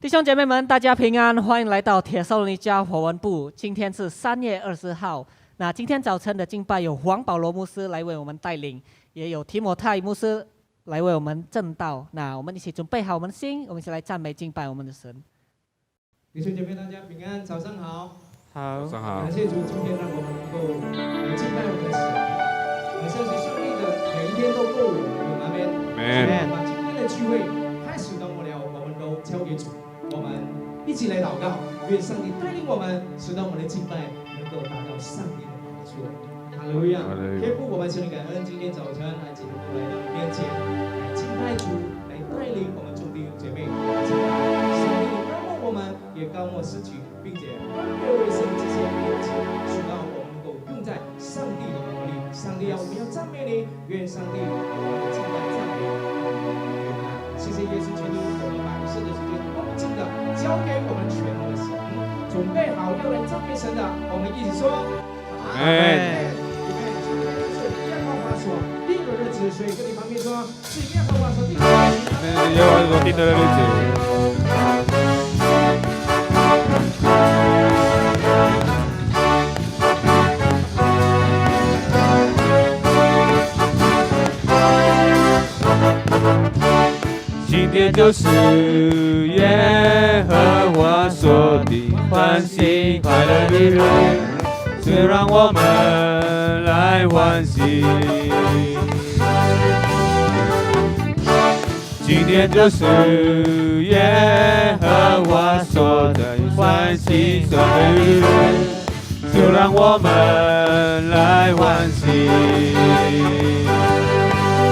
弟兄姐妹们，大家平安，欢迎来到铁少尼加华文部。今天是3月20号。那今天早晨的敬拜有黄保罗牧师来为我们带领，也有提摩太牧师来为我们正道。那我们一起准备好我们的心，我们一起来赞美敬拜我们的神。弟兄姐妹，大家平安，早上好。早上好。感谢主，今天让我们能够来敬拜我们的神。我们相信上帝的每一天都够我们，阿们。把今天的聚会开始到末了，我们都交给主。我们一起来祷告，愿上帝带领我们，使到我们的敬拜能够达到上帝的好处。哈利路亚！天父，我们向你感恩，今天早晨来进入来到你面前，来敬拜主，来带领我们众弟兄姐妹敬拜。上帝高牧我们，也高牧诗曲，并且越为神这些恩赐，使到我们能够用在上帝的国里。上帝啊，我们要赞美你，愿上帝我们的敬拜赞美你。谢谢耶稣基督，我们把一生的时间恭敬的交给我们全能的神，准备好要来赞美神的，我们一起说阿门。今天是耶和华所定的日子，所以跟你旁边说，是耶和华所定的日子。耶和华所定的日子。今天就是耶和华所定欢喜快乐的日子，就让我们来欢喜。今天就是耶和华所定欢喜快乐的日子，就让我们来欢喜。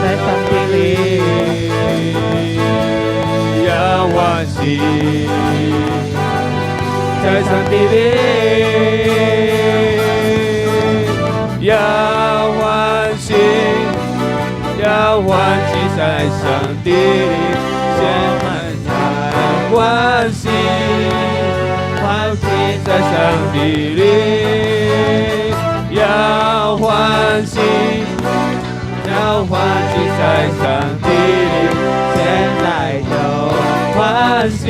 在上帝里要欢喜，在上帝里要欢喜，要欢喜，在上帝里先欢喜，欢喜在上帝里要欢喜，要欢喜在上帝里，现在就欢喜，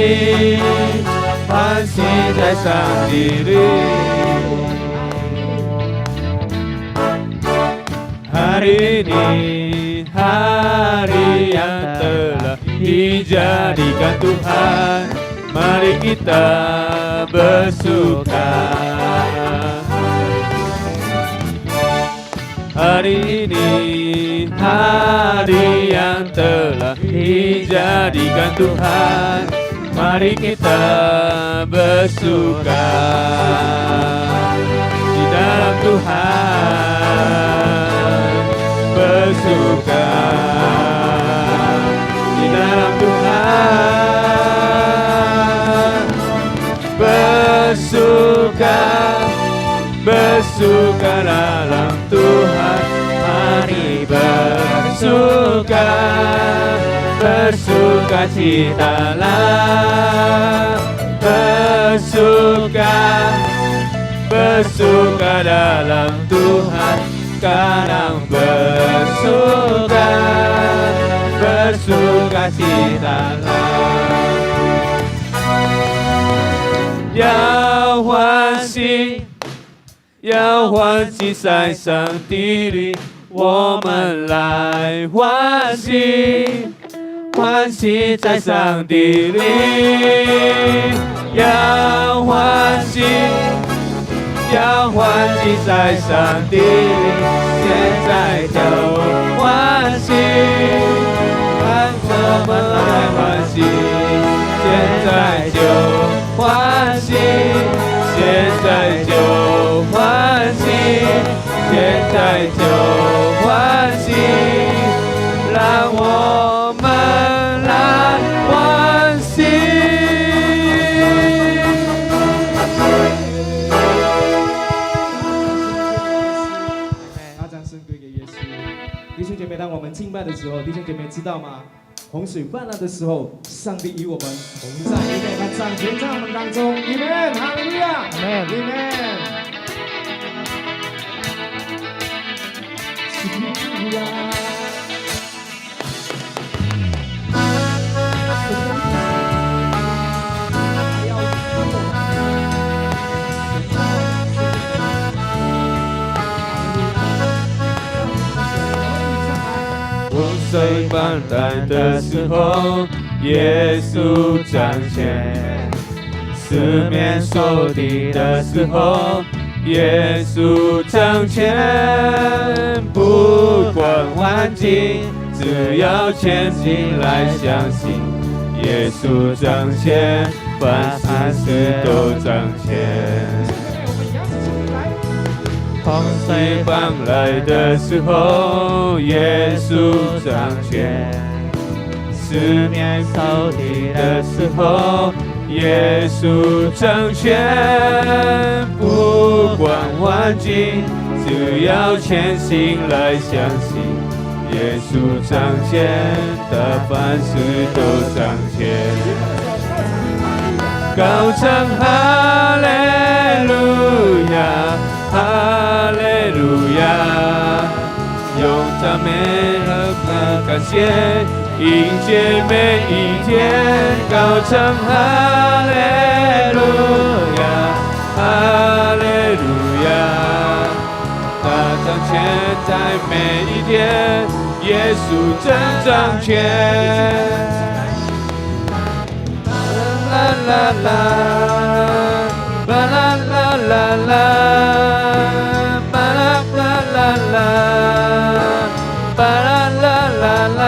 欢喜在上帝里。Hari ini hari yang telah dijadikan Tuhan, mari kita bersuka. Hari ini hari yang telah dijadikan Tuhan, mari kita bersuka di dalam Tuhan, bersuka di dalam Tuhan, bersuka, bersuka dalam Tuhan, mari bersuka, bersuka citalah, bersuka, bersuka dalam Tuhan, sekarang bersuka, bersuka citalah, 要欢喜。要欢喜在上帝里，我们来欢喜，欢喜在上帝里。要欢喜，要欢喜在上帝里，现在就欢喜，让我们来欢喜，现在就欢喜，现在就欢喜，现在就欢喜，让我们来欢喜。把掌声归给耶稣。弟兄姐妹，当我们敬拜的时候，弟兄姐妹知道吗？洪水泛滥的时候，上帝与我们同在，因为他掌权在我们当中。Amen， 哈利路亚 ，Amen。水般来的时候，耶稣彰显；四面受敌的时候，耶稣彰显。不管环境，只要前进来相信，耶稣彰显，凡事都彰显。洪水般来的时候，耶稣彰显；四面受敌的时候，耶稣彰显。不管环境，只要全心来相信，耶稣彰显的凡事都彰显。高唱哈利路亚，哈利路亚，用赞美和感谢迎接每一天。高唱哈利路亚，哈利路亚，他彰显在每一天，耶稣真彰显。啦啦啦，啦啦啦啦啦，啦啦啦啦，啦啦啦啦。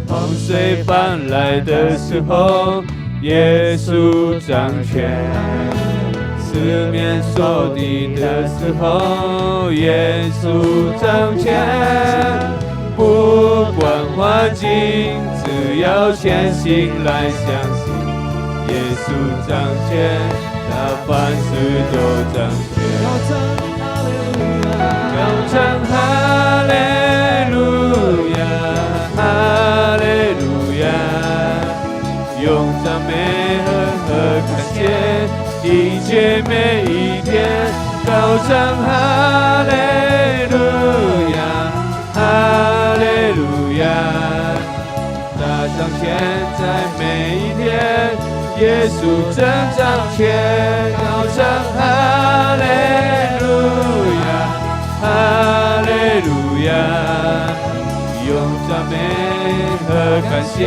洪水般来的时候，耶稣掌权；四面受敌的时候，耶稣掌权。不管环境，只要全心来相信，耶稣彰显，他凡事都彰显。高唱哈利路亚，哈利路亚，用赞美和感谢迎接每一天。高唱哈利路亚，哈利路亚，他彰显在每一天，耶稣真彰显。高唱哈利路亚，哈利路亚，用赞美和感谢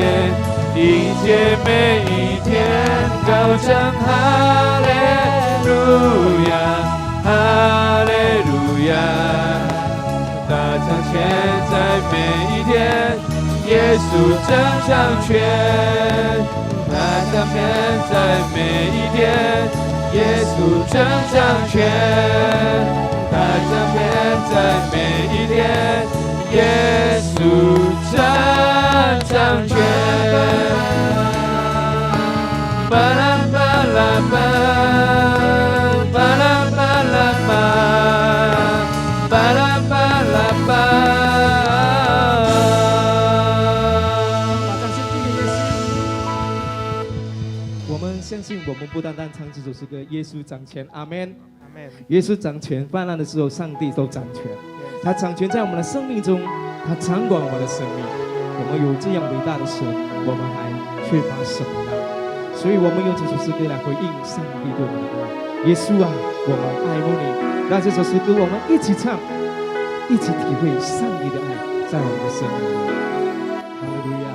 迎接每一天。高唱哈利路亚，哈利路亚，他彰显在每一天，耶稣真掌权。他彰显在每一天，耶稣真掌权。他彰显在每一天，耶稣真掌权。巴拉巴拉巴，巴拉巴拉巴，巴拉巴拉巴。相信我们不单单唱这首诗歌，耶稣掌权，阿门。耶稣掌权，泛滥的时候，上帝都掌权。他掌权在我们的生命中，他掌管我们的生命。我们有这样伟大的神，我们还缺乏什么呢？所以，我们用这首诗歌来回应上帝对我们的爱。耶稣啊，我们爱慕你。让这首诗歌我们一起唱，一起体会上帝的爱在我们的生命里。哈利路亚，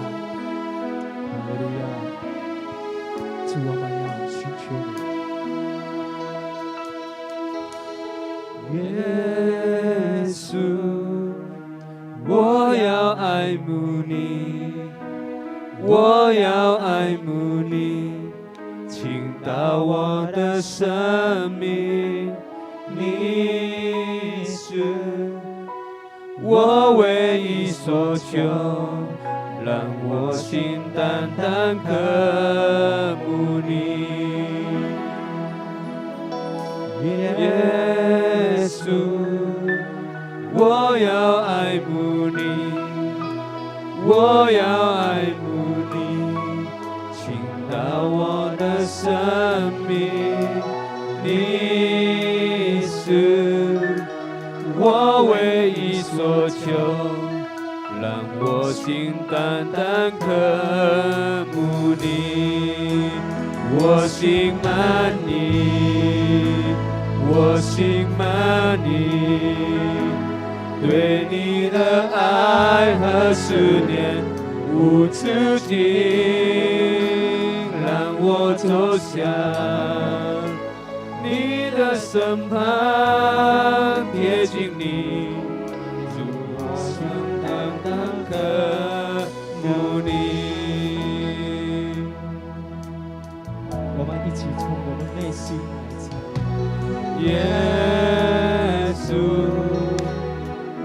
哈利路亚。主，我们要寻求你。耶稣，我要爱慕你，我要爱慕你，倾倒我的生命。你是我唯一所求，让我心单单渴慕你。耶稣，我要爱慕你，我要爱慕你，倾倒我的生命。你是我唯一所求，让我心单单渴慕你。我心满你，我心满你，对你的爱和思念无止境，让我走向你的身旁，贴近你，主我想当渴慕你。我们一起从我们内心来唱。耶稣，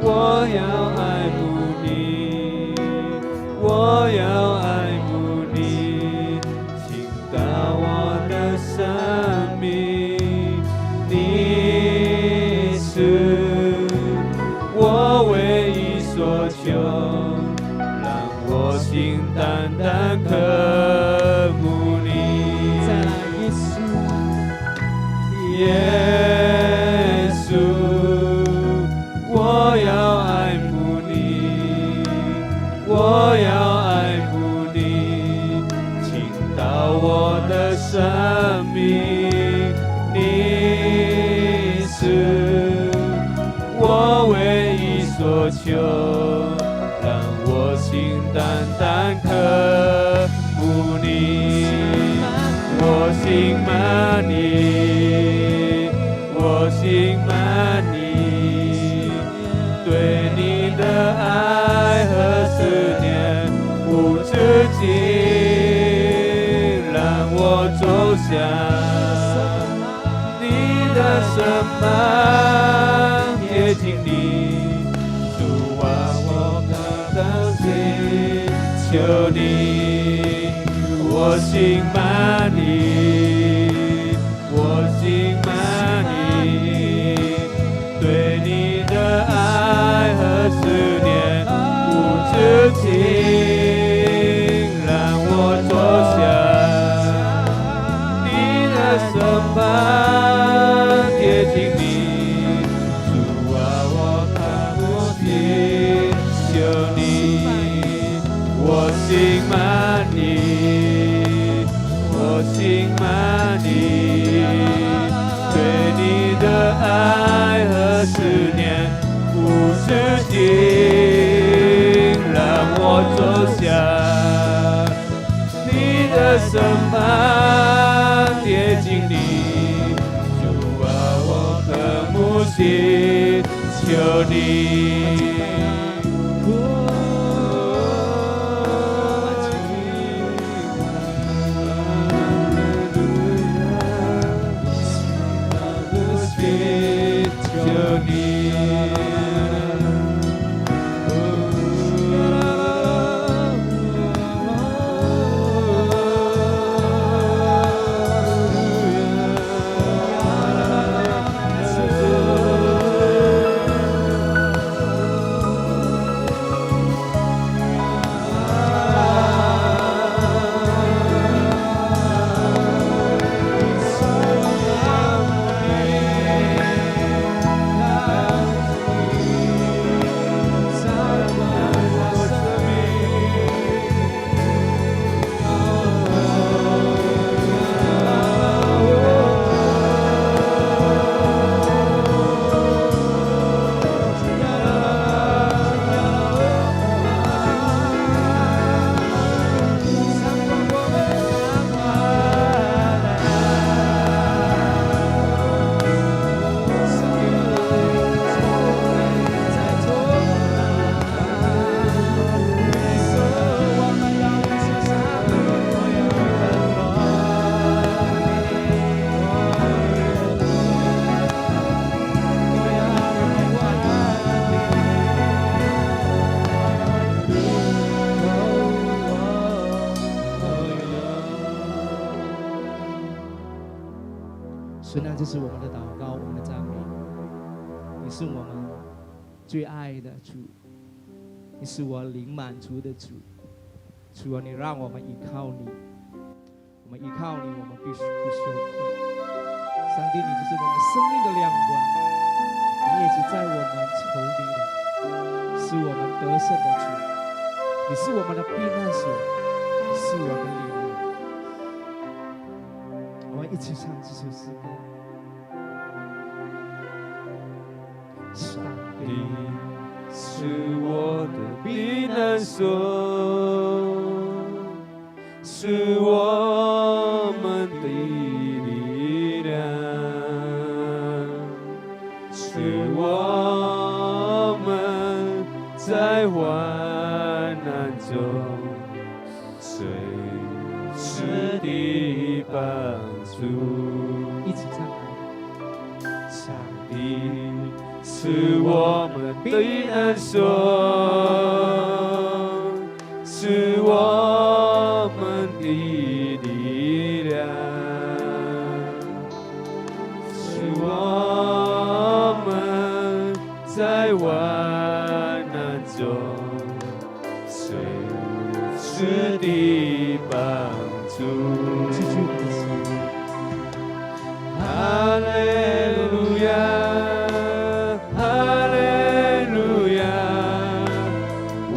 我要爱慕你，我要爱慕你，倾倒我的生命。你是我唯一所求，让我心单单渴慕你。再来，耶稣，耶稣，我要爱慕你，我要爱慕你，倾倒我的生命。你是我唯一所求，让我心单单渴慕你。我心满你，我心满你，对你的爱和思念无止境，让我走向你的身旁，贴近你，主啊，我的心，求你，我心满你，我心满你，对你的爱和思念无止境，让我走向你的身旁，贴近你，主啊，我看不见，求你，我心满你，我心满你，对你的爱和思念无止境，让我走向你的身旁，贴近你，主啊，我渴慕心，求你。神啊，这是我们的祷告，我们的赞美。你是我们最爱的主，你是我灵满足的主。主啊，你让我们依靠你，我们依靠你，我们必须不羞愧。上帝，你就是我们生命的亮光，你一直在我们仇敌里，是我们得胜的主。你是我们的避难所，你是我们的力量。我们一起唱这首诗歌。上帝。是我的避难所，是我们的力量，是我们在患难中随时的帮助。一起唱来。上帝是我们的避难所，是我们的力量，是我们在患难中随时的帮助。继续我的心。哈利路亚，哈利路亚，我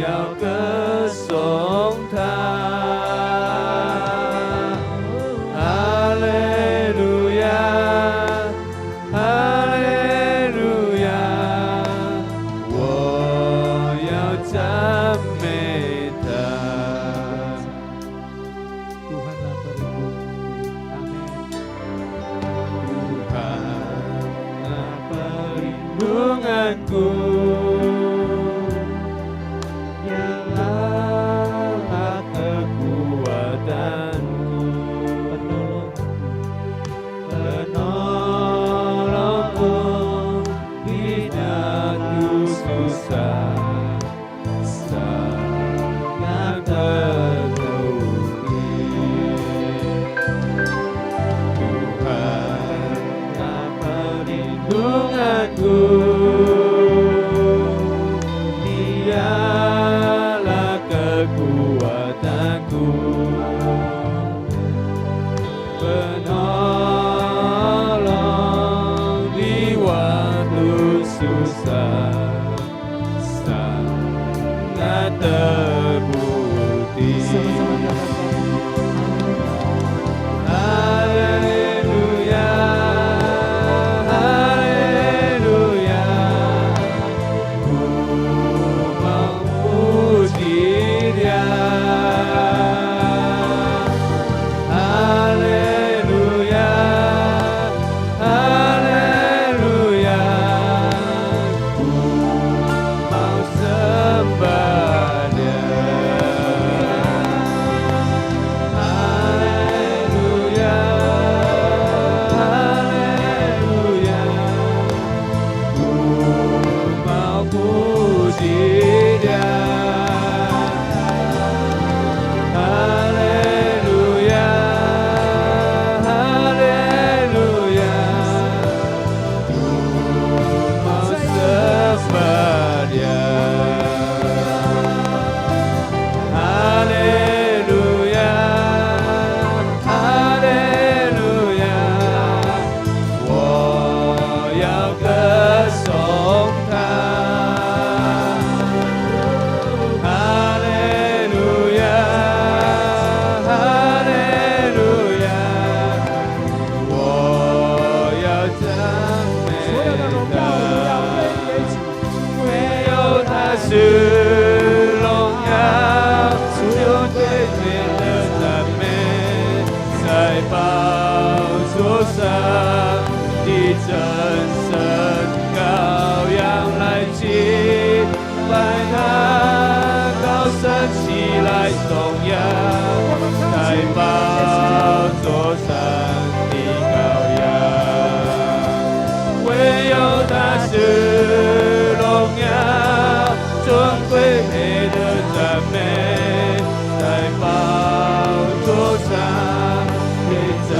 要歌颂他。哈利路亚，哈利路亚，我要赞美他。Tuhan telah beribu. Amin. Tuhanlah perlindunganku, Dialah kekuatanku, penolongku bila ku susah, sangat terluka. Tuhanlah perlindunganku, Dialah kekuatanku, penolong di waktu susah, sangat terbukti. Sama-sama katakan. Haleluya, haleluya, ku memuji Dia. Haleluya, haleluya, ku mau sembah Dia. Haleluya, haleluya, ku mau puji Dia. Haleluya, haleluya, ku mau sembah Dia. Haleluya, haleluya, 我要歌颂他。哈利路亚，哈利路亚，我要赞美所有的荣耀都要归给主。唯有他是荣耀，只有对面的赞美，在宝座上的真神羔羊来敬拜他，高升起来颂扬，在宝座上的羔羊。唯有他是荣耀，尊贵配的赞美，在宝座上的真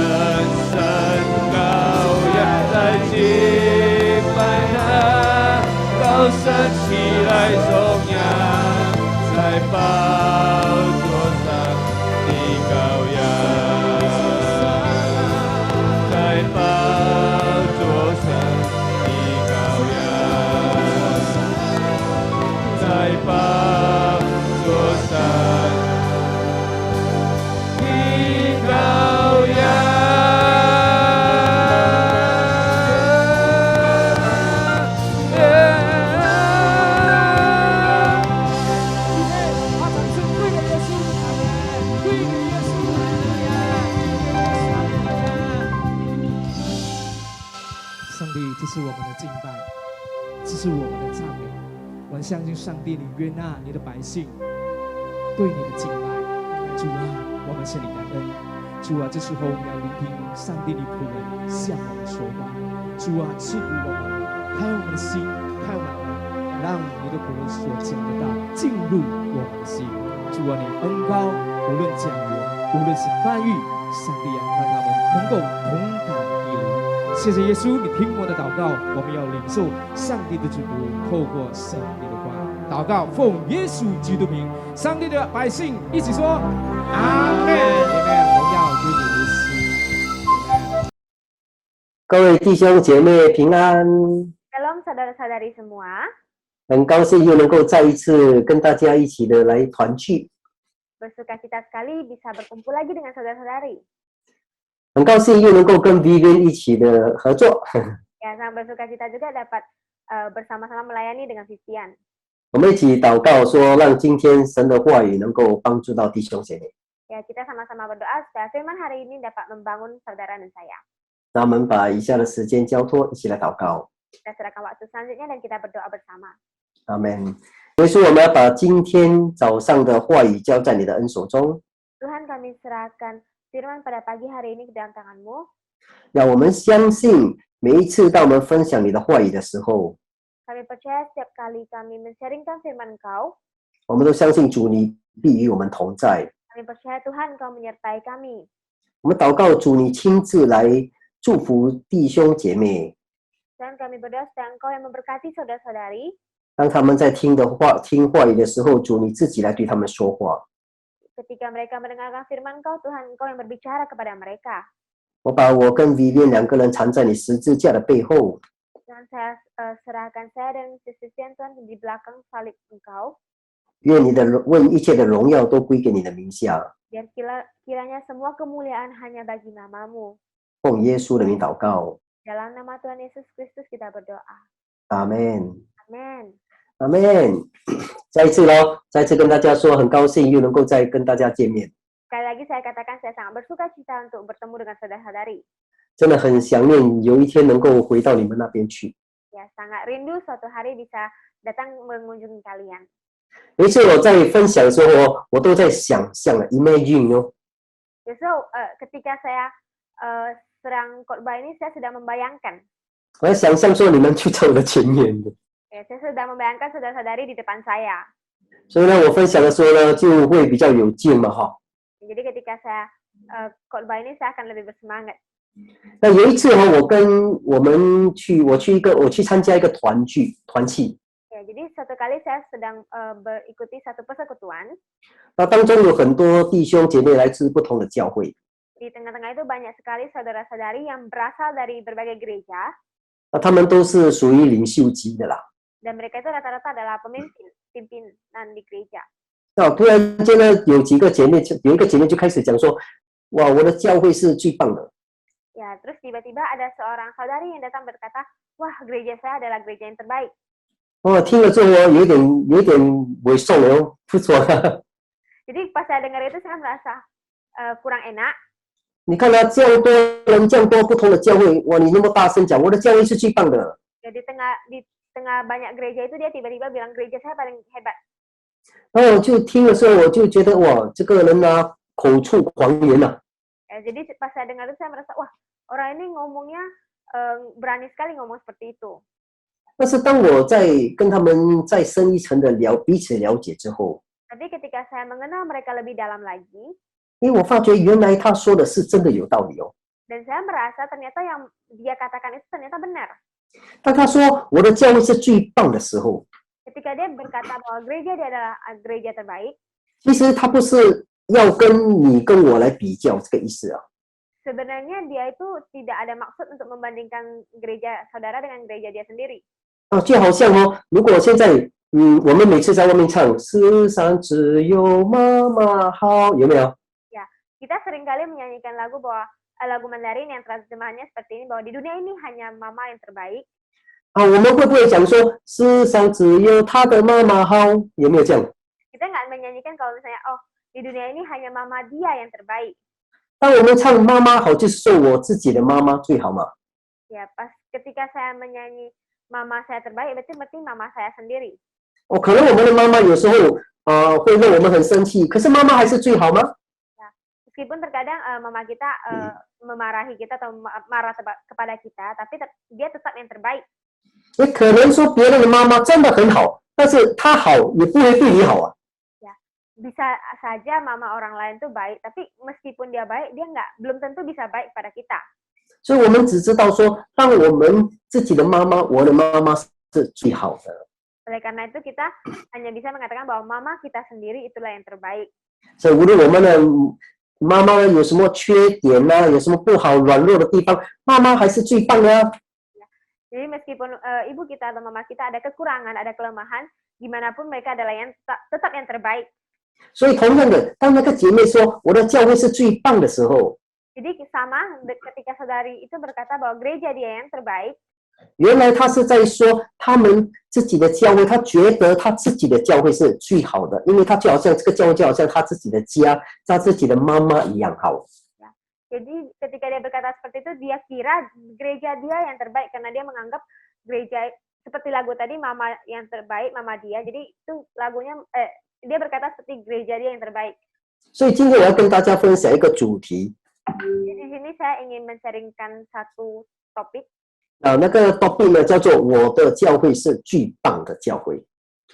神羔羊来敬拜他，高升起来颂扬，在宝座上的羔羊，在宝座上的羔羊，在宝座上的羔羊。是我们的敬拜，这是我们的赞美。我们相信上帝，你悦纳你的百姓对你的敬拜。主啊，我们向你感恩。主啊，这时候我们要聆听上帝的仆人向我们说话。主啊，赐福我们，开我们的心，开我们的耳，让你的仆人所讲的道进入我们的心。主啊，你恩膏，无论讲员，无论是翻译，上帝啊，让他们能够同感一灵。谢谢耶稣，你听我的祷告，我们要领受上帝的祝福，透过圣灵的光。祷告，奉耶稣基督名，上帝的百姓一起说阿门。阿门。荣耀归给耶稣。各位弟兄姐妹平安， Shalom saudara-saudari semua. 很高兴又能够再一次跟大家一起的来团聚， Bersukacita sekali bisa berkumpul lagi dengan saudara-saudari. 很高兴又能够跟 Vivian 一起的合作。 Ya, sangat bersukacita juga dapat bersama-sama melayani dengan Vivian. 我们一起祷告说，让今天神的话语能够帮助到弟兄姐妹。 Ya, kita sama-sama berdoa supaya firman hari ini dapat membangun saudara dan saya. 那我们把以下的时间交托，一起来祷告。 Kita serahkan waktu selanjutnya dan kita berdoa bersama. 阿门。耶稣，我们要把今天早上的话语交在你的恩手中， Tuhan, kami serahkan firman pada pagi hari ini ke dalam tangan-Mu. 让我们相信每一次当我们分享你的话语的时候， Kami percaya setiap kali kami men-sharingkan firman Engkau, 我们都相信主你必与我们同在。 kami percaya Tuhan Engkau menyertai kami. 我们祷告主，你亲自来祝福弟兄姐妹， Dan kami berdoa supaya Engkau yang memberkati saudara-saudari, 当他们在听话语的时候，主你自己来对他们说话。 ketika mereka mendengarkan firman Engkau, Tuhan Engkau yang berbicara kepada mereka. 我把我跟 Vivian 两个人缠在你十字架的背后， Dan saya serahkan saya dan Vivian Tuhan di belakang salib Engkau. 愿一切的荣耀都归给你的名下。 Biar kiranya semua kemuliaan hanya bagi nama-Mu. 奉耶稣的名祷告， Dalam nama Tuhan Yesus Kristus kita berdoa. 阿门， Amin. 阿门。再一次跟大家说，很高兴又能够再跟大家见面， Sekali lagi saya katakan saya sangat bersukacita untuk bertemu dengan saudara-saudari. 真的很想念有一天能够回到你们那边去。 Ya, sangat rindu suatu hari bisa datang mengunjungi kalian. 每次我在分享的时候，我都在想象imagine 哦， Justru ketika saya sedang khotbah ini saya sedang membayangkan. 我在想象说你们就在我的前面的， Ya, saya sedang membayangkan saudara-saudari di depan saya. 所以呢，我分享的时候呢，就会比较有劲嘛，哈。 Jadi ketika saya khotbah ini saya akan lebih bersemangat. 那有一次哈，我去参加一个团契， Ya, jadi satu kali saya sedang berikuti satu persekutuan. 那当中有很多弟兄姐妹来自不同的教会， Di tengah-tengah itu banyak sekali saudara-saudari yang berasal dari berbagai gereja. 那他们都是属于领袖级的啦。 Dan mereka itu rata-rata adalah pimpinan di gereja. 那突然间呢，有一个姐妹就开始讲说，哇，我的教会是最棒的。 Ya, terus tiba-tiba ada seorang saudari yang datang berkata, wah, gereja saya adalah gereja yang terbaik. 哦，听了之后有点猥琐哦，不错。Jadi pas saya dengar itu saya merasa kurang enak. 你看他这样多人，这样多不同的教会，哇，你那么大声讲，我的教会是最棒的。 Ya, di tengah banyak gereja itu dia tiba-tiba bilang gereja saya paling hebat. 然后我就听的时候，我就觉得哇，这个人啊，口出狂言呐、Ya, jadi pas saya dengar itu saya merasa, wah, orang ini ngomongnya berani sekali ngomong seperti itu. 但是当我在跟他们再深一层的彼此了解之后， Tapi ketika saya mengenal mereka lebih dalam lagi, 因为我发觉原来他说的是真的有道理哦。 dan saya merasa ternyata yang dia katakan itu ternyata benar. 当他说我的教会是最棒的时候， Ketika dia berkata bahwa gereja dia adalah gereja terbaik, 其实他不是要跟你跟我来比较这个意思啊。 sebenarnya dia itu tidak ada maksud untuk membandingkan gereja saudara dengan gereja dia sendiri. 就好像哦，如果现在我们每次在外面唱世上只有妈妈好，有没有？ Ya, kita seringkali menyanyikan lagu Mandarin yang terjemahannya seperti ini, bahwa di dunia ini hanya mama yang terbaik. 我们会不会讲说世上只有他的妈妈好？有没有这样？ Kita nggak menyanyikan kalau misalnya, oh, di dunia ini hanya mama dia yang terbaik. 当我们唱妈妈好，就是说我自己的妈妈最好嘛。 Ya, pas ketika saya menyanyi mama saya terbaik, berarti mama saya sendiri. 哦，可能我们的妈妈有时候会让我们很生气，可是妈妈还是最好吗？ Meskipun terkadang mama kita memarahi kita atau marah kepada kita, tapi dia tetap yang terbaik. 也可能说别人的妈妈真的很好，但是她好也不会对你好啊。 Ya, bisa saja mama orang lain tuh baik, tapi meskipun dia baik, dia belum tentu bisa baik pada kita. 所以我们只知道说，当我们自己的妈妈，我的妈妈是最好的。 Oleh karena itu kita hanya bisa mengatakan bahwa mama kita sendiri itulah yang terbaik. 所以无论我们的妈妈有什么缺点啊，有什么不好、软弱的地方，妈妈还是最棒的啊。 Jadi meskipun ibu kita atau mama kita ada kekurangan, ada kelemahan, gimana pun mereka adalah yang tetap yang terbaik. 所以同样的，当那个姐妹说我的教会是最棒的时候， Jadi sama ketika saudari itu berkata bahwa gereja dia yang terbaik, 原来她是在说他们自己的教会，她觉得她自己的教会是最好的，因为她就好像这个教会就好像她自己的家，她自己的妈妈一样好。 jadi ketika dia berkata seperti itu, dia kira gereja dia yang terbaik karena dia menganggap gereja seperti lagu tadi mama yang terbaik, mama dia. Jadi itu lagunya dia berkata seperti gereja dia yang terbaik. 所以今天我要跟大家分享一个主题， Jadi di sini saya ingin men-sharingkan satu topik. 那个 topic 呢叫做我的教会是最棒的教会。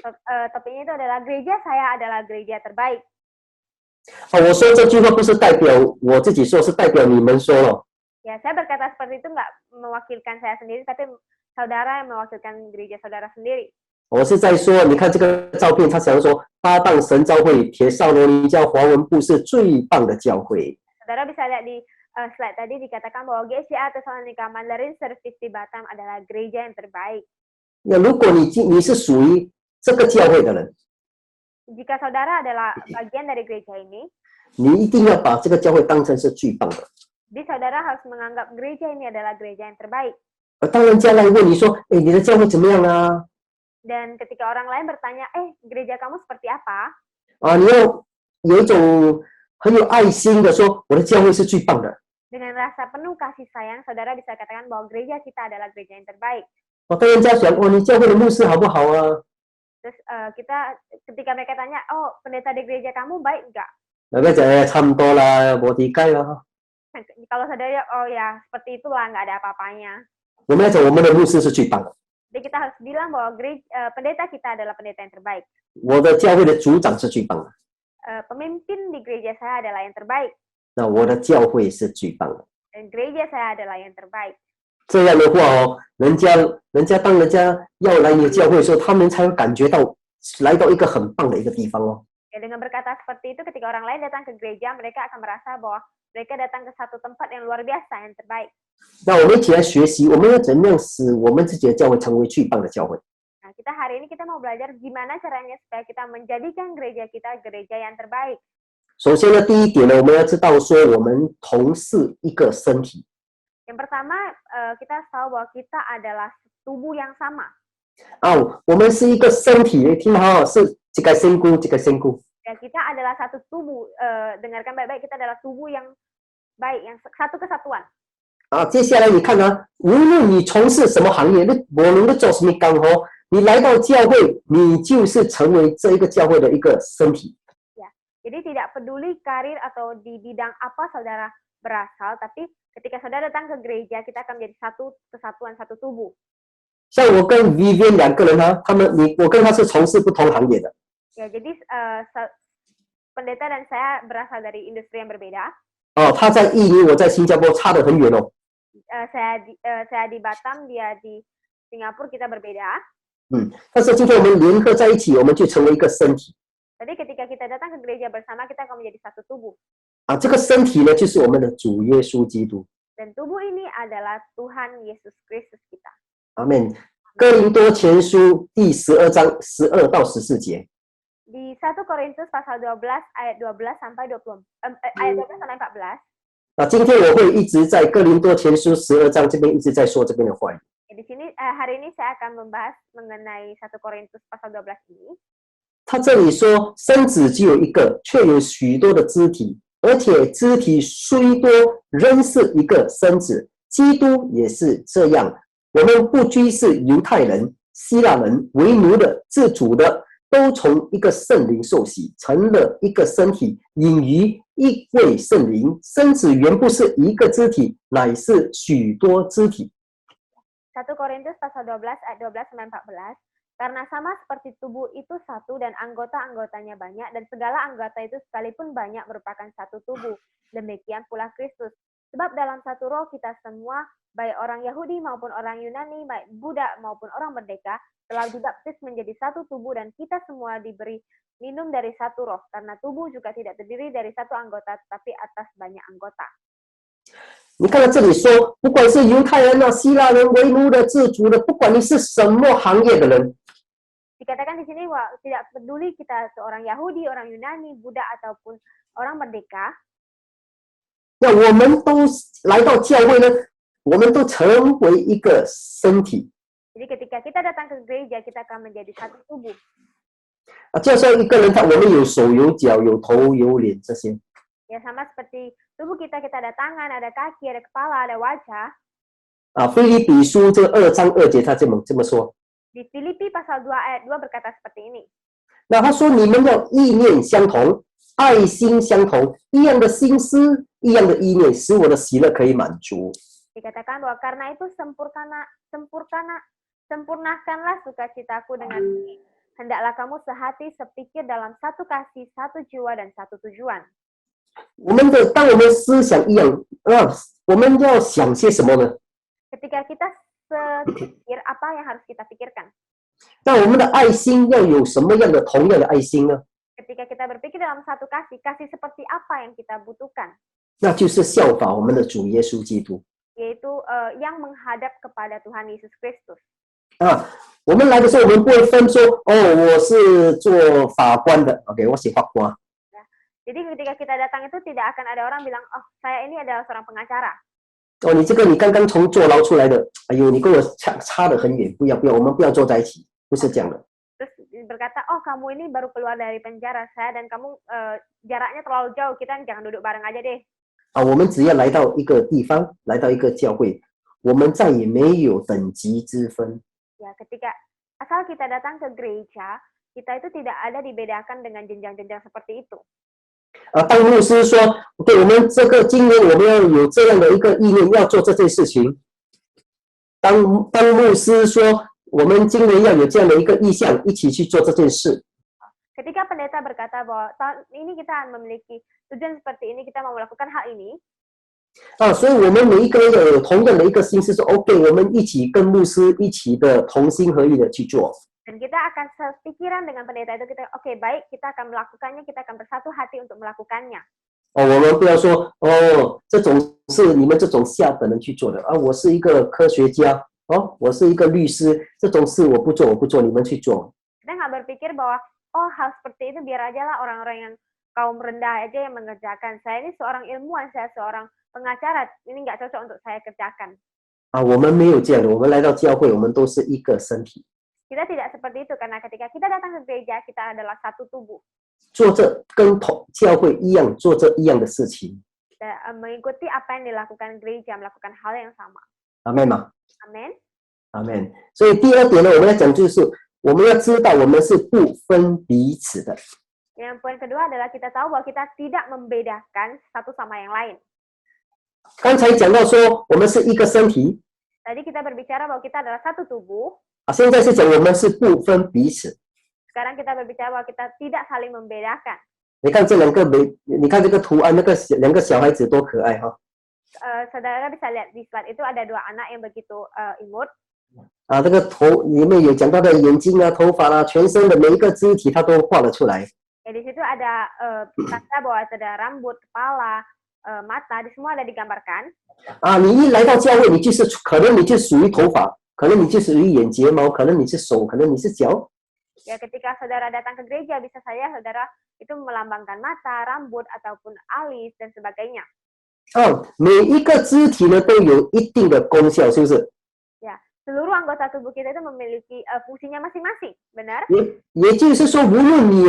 Topiknya itu adalah gereja saya adalah gereja terbaik. 我说这句话不是代表我自己说，是代表你们说了。 Ya, saya berkata seperti itu nggak mewakilkan saya sendiri, tapi saudara yang mewakilkan gereja saudara sendiri. 我是在说，你看这个照片，他想说搭档神召会铁少罗尼教华文部是最棒的教会。 Saudara bisa lihat di slide tadi dikatakan bahwa GCA Tesalonika Mandarin Service di Batam adalah gereja yang terbaik. 那如果你是属于这个教会的人， Jika saudara adalah bagian dari gereja ini, 你一定要把这个教会当成是最棒的。 jadi saudara harus menganggap gereja ini adalah gereja yang terbaik. 当人家来问你说，哎，你的教会怎么样啊？ Dan ketika orang lain bertanya, gereja kamu seperti apa? 你要有一种很有爱心的说，我的教会是最棒的。 Dengan rasa penuh kasih sayang, saudara bisa katakan bahwa gereja kita adalah gereja yang terbaik. 当人家想，你教会的牧师好不好啊？ Terus ketika mereka tanya, pendeta di gereja kamu baik nggak? 那个讲差不多啦，没底盖啦。 Kalau saudara, ya seperti itulah, nggak ada apa-apanya. 我们要讲我们的牧师是最棒的， Jadi kita harus bilang bahwa pendeta kita adalah pendeta yang terbaik. 我的教会的组长是最棒的， Pemimpin di gereja saya adalah yang terbaik. 那我的教会是最棒的。 Dan gereja saya adalah yang terbaik. 这样的话人家当人家要来你的教会的时候，他们才会感觉到来到一个很棒的一个地方哦。 Ya, dengan berkata seperti itu, ketika orang lain datang ke gereja, mereka akan merasa bahwa mereka datang ke satu tempat yang luar biasa, yang terbaik. 那我们一起来学习，我们要怎样使我们自己的教会成为最棒的教会？ Nah, kita hari ini kita mau belajar gimana caranya supaya kita menjadikan gereja kita gereja yang terbaik. 首先呢，第一点呢，我们要知道说，我们同是一个身体。 Yang pertama, kita harus tahu bahwa kita adalah tubuh yang sama. 我们是一个身体，你听好，是一个身躯，一个身躯。 Ya, kita adalah satu tubuh. Dengarkan baik-baik, kita adalah tubuh yang baik, yang satu kesatuan. 接下来你看啊，无论你从事什么行业，你无论你做什么工作，你来到教会，你就是成为这一个教会的一个身体。 Ya, jadi tidak peduli karir atau di bidang apa saudara berasal, tapi ketika saudara datang ke gereja, kita akan menjadi satu kesatuan, satu tubuh. 像我跟 Vivian 两个人啊，我跟他是从事不同行业的。 Ya, jadi pendeta dan saya berasal dari industri yang berbeda. 他在印尼，我在新加坡，差得很远哦。 Saya di Batam, dia di Singapura, kita berbeda. 但是今天我们联合在一起，我们就成为一个身体。 Tapi ketika kita datang ke gereja bersama, kita akan menjadi satu tubuh. 这个身体呢，就是我们的主耶稣基督。 Dan tubuh ini adalah Tuhan Yesus Kristus kita. 阿门。哥林多前书第12章12到14节。 Di 1 Korintus pasal 12 ayat 12 sampai 20 ayat 12 sampai 14. 今天我会一直在哥林多前书12章这边一直在说这边的话语。 Di sini hari ini saya akan membahas mengenai 1 Korintus pasal 12 ini. 他这里说，身子只有一个，却有许多的肢体，而且肢体虽多，仍是一个身子。基督也是这样。我们不拘是犹太人、希腊人、为奴的、自主的，都从一个圣灵受洗，成了一个身体，隐于一位圣灵。身子原不是一个肢体，乃是许多肢体。1 Korintus pasal 12 ayat 12-14. Karena sama seperti tubuh itu satu dan anggota-anggotanya banyak, dan segala anggota itu sekalipun banyak merupakan satu tubuh. Demikian pula Kristus. Sebab dalam satu roh kita semua, baik orang Yahudi maupun orang Yunani, baik budak maupun orang merdeka, telah dibaptis menjadi satu tubuh, dan kita semua diberi minum dari satu roh. Karena tubuh juga tidak terdiri dari satu anggota, tetapi atas banyak anggota. 你看到这里说，不管是犹太人啊、希腊人、为奴的、自主的，不管你是什么行业的人， Dikatakan di sini bahwa tidak peduli kita seorang Yahudi, orang Yunani, budak ataupun orang merdeka. 那我们都来到教会呢，我们都成为一个身体。 Jadi ketika kita datang ke gereja, kita akan menjadi satu tubuh. 就像一个人，我们有手、有脚、有头、有脸这些。 Ya sama seperti tubuh kita, kita ada tangan, ada kaki, ada kepala, ada wajah. 腓立比书这2章2节，他这么说。 Di Filipi pasal 2 ayat 2 berkata seperti ini. 那他说，你们要意念相同，爱心相同，一样的心思，一样的意念，使我的喜乐可以满足。 Dikatakan bahwa karena itu sempurnakanlah sukacitaku dengan ini. Hendaklah kamu sehati, sepikir dalam satu kasih, satu jiwa, dan satu tujuan. 当我们思想一样，我们要想些什么呢？ Ketika kita sepikir, apa yang harus kita pikirkan? 那我们的爱心要有什么样的同样的爱心呢？ Ketika kita berpikir dalam satu kasih, kasih seperti apa yang kita butuhkan? 那就是效法我们的主耶稣基督。 Yaitu yang menghadap kepada Tuhan Yesus Kristus. 我们来的时候，我们不会分说，我是做法官的 ，OK， 我是法官。 Jadi ketika kita datang itu tidak akan ada orang bilang, oh saya ini adalah seorang pengacara. 你刚刚从坐牢出来的，哎呦，你跟我差得很远，不要，我们不要坐在一起，不是这样的。 Terus berkata, oh kamu ini baru keluar dari penjara, saya dan kamu jaraknya terlalu jauh, kita jangan duduk bareng aja deh. 我们只要来到一个地方，来到一个教会，我们再也没有等级之分。 Ya, ketika asal kita datang ke gereja, kita itu tidak ada dibedakan dengan jenjang-jenjang seperti itu. 当牧师说，对我们今年我们要有这样的一个意念，要做这件事情。当牧师说，我们今年要有这样的一个意向，一起去做这件事。 Ketika pendeta berkata bahwa tahun ini kita akan memiliki tujuan seperti ini, kita mau melakukan hal ini. 所以我们每一个人要有同样的一个心思，说 OK， 我们一起跟牧师一起的同心合意的去做。 Dan kita akan sepikiran dengan pendeta itu, kita oke, baik, kita akan melakukannya, kita akan bersatu hati untuk melakukannya. 我们不要说这种是你们这种下等人去做的我是一个科学家我是一个律师，这种事我不做，你们去做。 Kita nggak berpikir bahwa hal seperti itu biar aja lah orang-orang yang kaum rendah aja yang mengerjakan. Saya ini seorang ilmuwan, saya seorang pengacara, ini nggak cocok untuk saya kerjakan. 我们没有这样的，我们来到教会，我们都是一个身体。 Kita tidak seperti itu, karena ketika kita datang ke gereja, kita adalah satu tubuh. 做这跟教会一样，做这一样的事情。 Kita mengikuti apa yang dilakukan gereja, melakukan hal yang sama. 阿们吗？ Amin. 阿们。所以第2点呢，我们要讲就是我们要知道我们是不分彼此的。 Yang poin kedua adalah kita tahu bahwa kita tidak membedakan satu sama yang lain. 刚才讲到说我们是一个身体， Tadi kita berbicara bahwa kita adalah satu tubuh. 现在是讲我们是不分彼此。 Sekarang kita berbicara bahwa kita tidak saling membedakan. 你看这你看这个图案，那个2个小孩子多可爱哈！ Saudara bisa lihat di slide itu ada 2 anak yang begitu imut. 这个头里面有讲到的眼睛啊、头发啊、全身的每一个肢体，它都画了出来。 Ya, di situ ada tanda bahwa ada rambut, kepala, mata, di semua ada digambarkan. 你一来到教会，可能你就属于头发，可能你就属于眼睫毛，可能你是手，可能你是脚。 Ya, ketika saudara datang ke gereja, bisa saja saudara itu melambangkan mata, rambut, ataupun alis, dan sebagainya. 每一个肢体呢都有一定的功效，是不是？ Ya, seluruh anggota tubuh kita itu memiliki fungsinya masing-masing, benar? 也就是说，无论你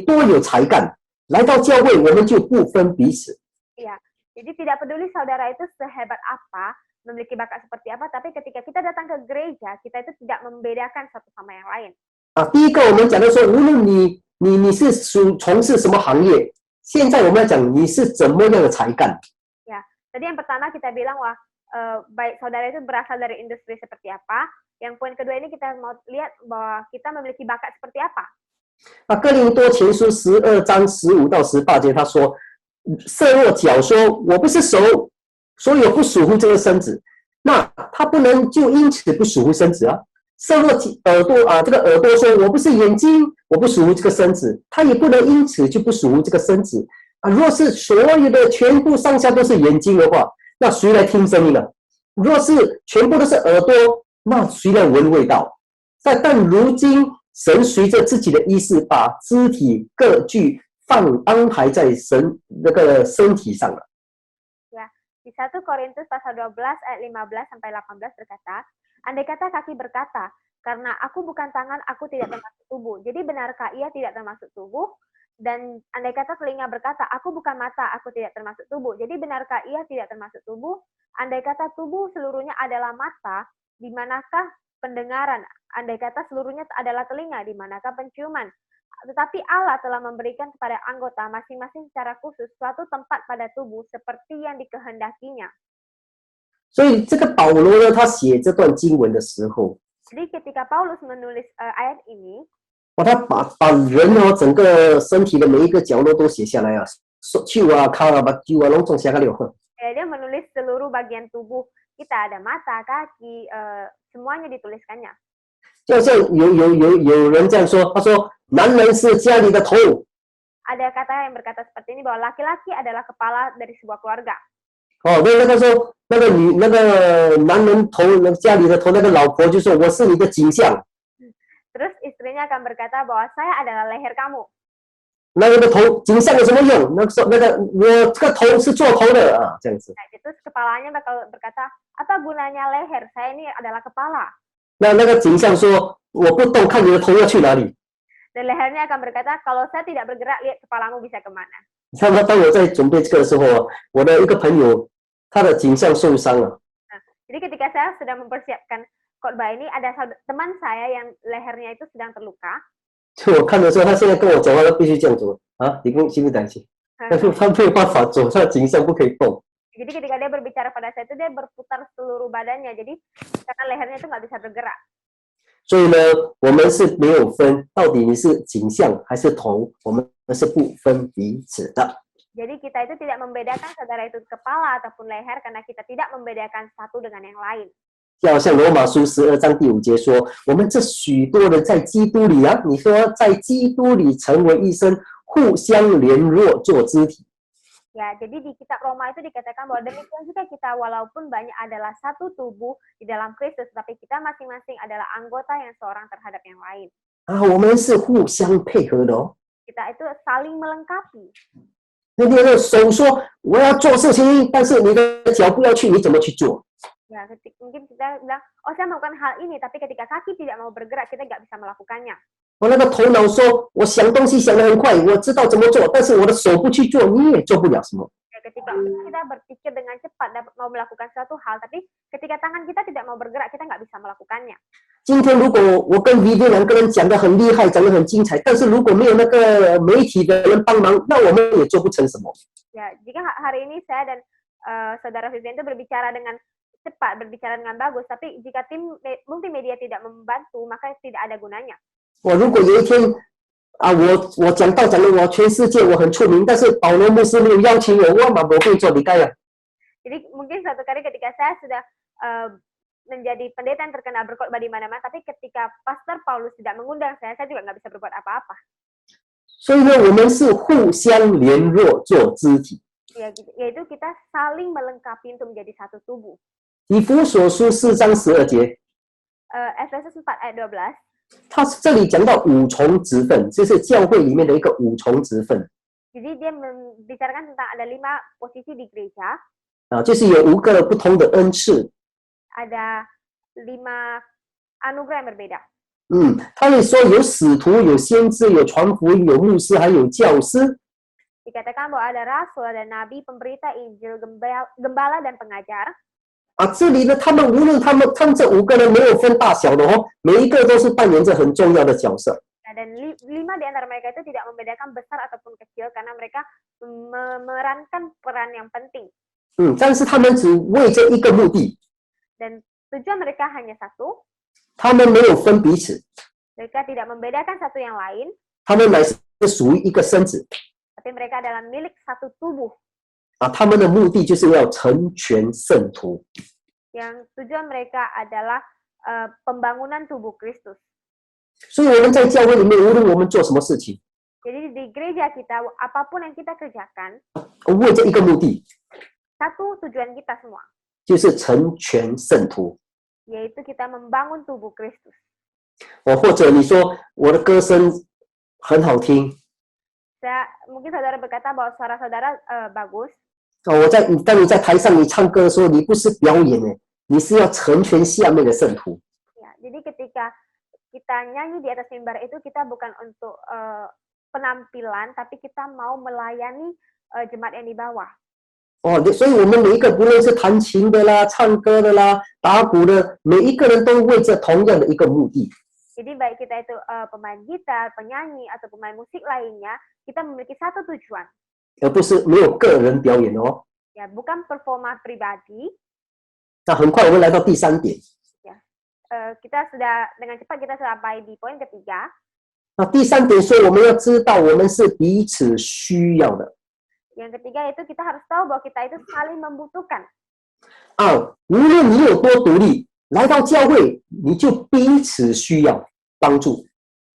多有才干，来到教会，我们就不分彼此。 Iya, jadi tidak peduli saudara itu sehebat apa, memiliki bakat seperti apa, tapi ketika kita datang ke gereja, kita itu tidak membedakan satu sama yang lain. 第一个我们讲到说，无论你是从事什么行业，现在我们要讲你是怎么样的才干。 Ya, tadi yang pertama kita bilang wah baik saudara itu berasal dari industri seperti apa. Yang poin kedua ini kita mau lihat bahwa kita memiliki bakat seperti apa. 哥林多前书12章15到18节，他说：“设若脚说我不是手，所以我不属乎这个身子，那他不能就因此不属乎身子啊。设若耳朵这个耳朵说我不是眼睛，我不属乎这个身子，他也不能因此就不属乎这个身子啊。若是所有的全部上下都是眼睛的话，那谁来听声音呢？若是全部都是耳朵，那谁来闻味道？但如今神随着自己的意思，把肢体各具安排在神那个身体上了。” Ya, di 1 Korintus pasal 12 ayat 15 sampai 18 berkata, andai kata kaki berkata, karena aku bukan tangan, aku tidak termasuk tubuh. Jadi benarkah ia tidak termasuk tubuh? Dan andai kata telinga berkata, aku bukan mata, aku tidak termasuk tubuh. Jadi benarkah ia tidak termasuk tubuh? Andai kata tubuh seluruhnya adalah mata, di manakah pendengaran? Andai kata seluruhnya adalah telinga, di manakah penciuman? Tetapi Allah telah memberikan kepada anggota masing-masing secara khusus suatu tempat pada tubuh seperti yang dikehendakinya. 所以这个保罗呢，他写这段经文的时候， Jadi ketika Paulus menulis ayat ini, 他把人整个身体的每一个角落都写下来啊，手啊、脚啊、目睭啊，拢总写下来。 dia menulis seluruh bagian tubuh kita, ada mata, kaki, semuanya dituliskannya. 就像有人这样说，他说男人是家里的头。 Ada kata yang berkata seperti ini bahwa laki-laki adalah kepala dari sebuah keluarga. 那他说那个男人头，家里的头，那个老婆就说我是你的景象。 Terus istrinya akan berkata bahwa saya adalah leher kamu. 那个头景象有什么用？那个我这个头是做头的啊，这样子。 Nah, terus kepalanya bakal berkata, apa gunanya leher? Saya ini adalah kepala. 那个景象说我不动，看你的头要去哪里。 Dan lehernya akan berkata, kalau saya tidak bergerak, lihat kepalamu bisa kemana. 当我在准备这个的时候，我的一个朋友，他的景象受伤了。 Jadi ketika saya sedang mempersiapkan khotbah ini, ada teman saya yang lehernya itu sedang terluka. 就我看的时候，他现在跟我讲话，他必须这样做啊，你跟信不担心？但是他没有办法走，他的景象不可以动。 Jadi ketika dia berbicara pada saya itu, dia berputar seluruh badannya. Jadi karena lehernya itu nggak bisa bergerak. 所以呢，我们是没有分到底你是景象还是头，我们是不分彼此的。 Jadi kita itu tidak membedakan saudara itu kepala ataupun leher karena kita tidak membedakan satu dengan yang lain. 要像罗马书12章第5节说，我们这许多人在基督里啊，你说在基督里成为一身，互相联络做肢体。 Ya, jadi di kitab Roma itu dikatakan bahwa demikian juga kita walaupun banyak adalah satu tubuh di dalam Kristus, tapi kita masing-masing adalah anggota yang seorang terhadap yang lain. 啊，我们是互相配合的哦。 Kita itu saling melengkapi. 那你的手说我要做事情，但是你的脚不要去，你怎么去做？ Ya, mungkin kita bilang, oh saya melakukan hal ini, tapi ketika kaki tidak mau bergerak, kita nggak bisa melakukannya. 我那个头脑说，我想东西想得很快，我知道怎么做，但是我的手不去做，你也做不了什么。 Ya, ketika kita berpikir dengan cepat dan mau melakukan suatu hal, tapi ketika tangan kita tidak mau bergerak, kita nggak bisa melakukannya. 今天如果我跟 Vivian 两个人讲得很厉害，讲得很精彩，但是如果没有那个媒体的人帮忙，那我们也做不成什么。 Ya, jika hari ini saya dan saudara Vivian itu berbicara dengan cepat, berbicara dengan bagus, tapi jika tim multimedia tidak membantu, maka tidak ada gunanya. 我如果有一天啊，我讲道讲的我全世界我很出名，但是保罗牧师没有邀请我，我嘛不会做礼拜啊。 Jadi mungkin suatu kali ketika saya sudah menjadi pendeta yang terkenal berkhotbah di mana-mana, tapi ketika Pastor Paulus tidak mengundang saya juga nggak bisa berbuat apa-apa. 所以呢，我们是互相联络做肢体。 Ya, yaitu kita saling melengkapi untuk menjadi satu tubuh. 以弗所书4章12节， Efesus 4 ayat 12. 他这里讲到五重职分，这是教会里面的一个五重职分 Jadi dia membicarakan tentang ada 5 posisi di gereja, 啊，就是有5个不同的恩赐。 ada 5 anugerah yang berbeda. 他会说有使徒、有先知、有传福音、有牧师，还有教师。 Dikatakan bahwa ada rasul, ada nabi, pemberita Injil, gembala dan pengajar. 这里呢，无论他们这5个人没有分大小的哦，每一个都是扮演着很重要的角色。Nah, dan 5 di antara mereka itu tidak membedakan besar ataupun kecil karena mereka memerankan peran yang penting. 但是他们只为这一个目的， Dan tujuan mereka hanya satu. 他们没有分彼此， Mereka tidak membedakan satu yang lain, 他们乃是属于一个身子 tapi mereka adalah milik satu tubuh. 他们的目的就是要成全圣徒。 Yang tujuan mereka adalah pembangunan tubuh Kristus. 所以我们在教会里面，无论我们做什么事情， Jadi di gereja kita, apapun yang kita kerjakan, 为这一个目的， satu tujuan kita semua, 就是成全圣徒。 yaitu kita membangun tubuh Kristus. 或者你说我的歌声很好听， Mungkin saudara berkata bahwa suara saudara bagus. 当你在台上你唱歌的时候，你不是表演你是要成全下面的圣徒。 Ya, jadi ketika kita nyanyi di atas mimbar itu kita bukan untuk penampilan, tapi kita mau melayani jemaat yang di bawah. 所以我们每一个不论是弹琴的啦、唱歌的啦、打鼓的，每一个人都为着同样的一个目的。 Jadi baik kita itu pemain gitar, penyanyi atau pemain musik lainnya, kita memiliki satu tujuan. 而不是没有个人表演哦。 Ya, bukan performa pribadi. 那很快我们来到第3点。 Kita sudah dengan cepat kita sampai di poin ketiga. 那第3点说，我们要知道我们是彼此需要的。 Yang ketiga itu kita harus tahu bahwa kita itu saling membutuhkan. 无论你有多独立，来到教会你就彼此需要帮助。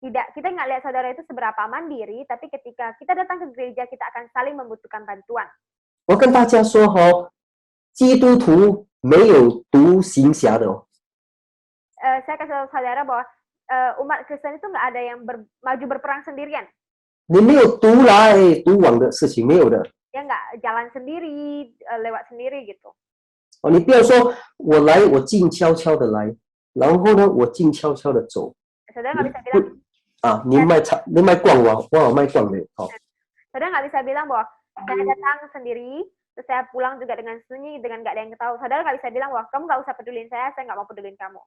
Kita nggak lihat saudara itu seberapa mandiri, tapi ketika kita datang ke gereja kita akan saling membutuhkan bantuan. 我跟大家说基督徒没有独行侠的哦。 Saya kasih tahu saudara bahwa umat Kristen itu nggak ada yang maju berperang sendirian. 你没有独来独往的事情，没有的。 Ya nggak jalan sendiri, lewat sendiri gitu. 你不要说我来，我静悄悄的来，然后呢，我静悄悄的走。 Saudara nggak bisa bilang. 你卖逛我卖逛的。 Saudara nggak bisa bilang bahwa saya datang sendiri, terus saya pulang juga dengan sunyi, dengan nggak ada yang tahu. Saudara nggak bisa bilang bahwa kamu nggak usah pedulin saya nggak mau pedulin kamu.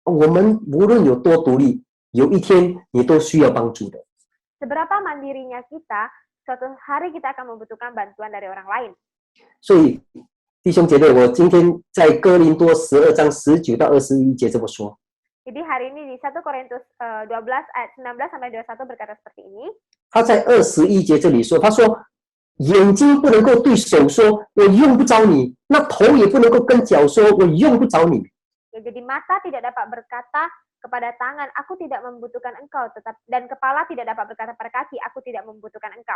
我们无论有多独立，有一天你都需要帮助的。 Seberapa mandirinya kita, suatu hari kita akan membutuhkan bantuan dari orang lain. 所以弟兄姐妹，我今天在哥林多12章19到21节这么说。 Jadi hari ini di 1 Korintus 12 ayat 19 sampai 21 berkata seperti ini. 他在21节这里说，他说眼睛不能够对手说我用不着你，那头也不能够跟脚说我用不着你。 Ya, jadi mata tidak dapat berkata kepada tangan, aku tidak membutuhkan engkau, dan kepala tidak dapat berkata pada kaki, aku tidak membutuhkan engkau.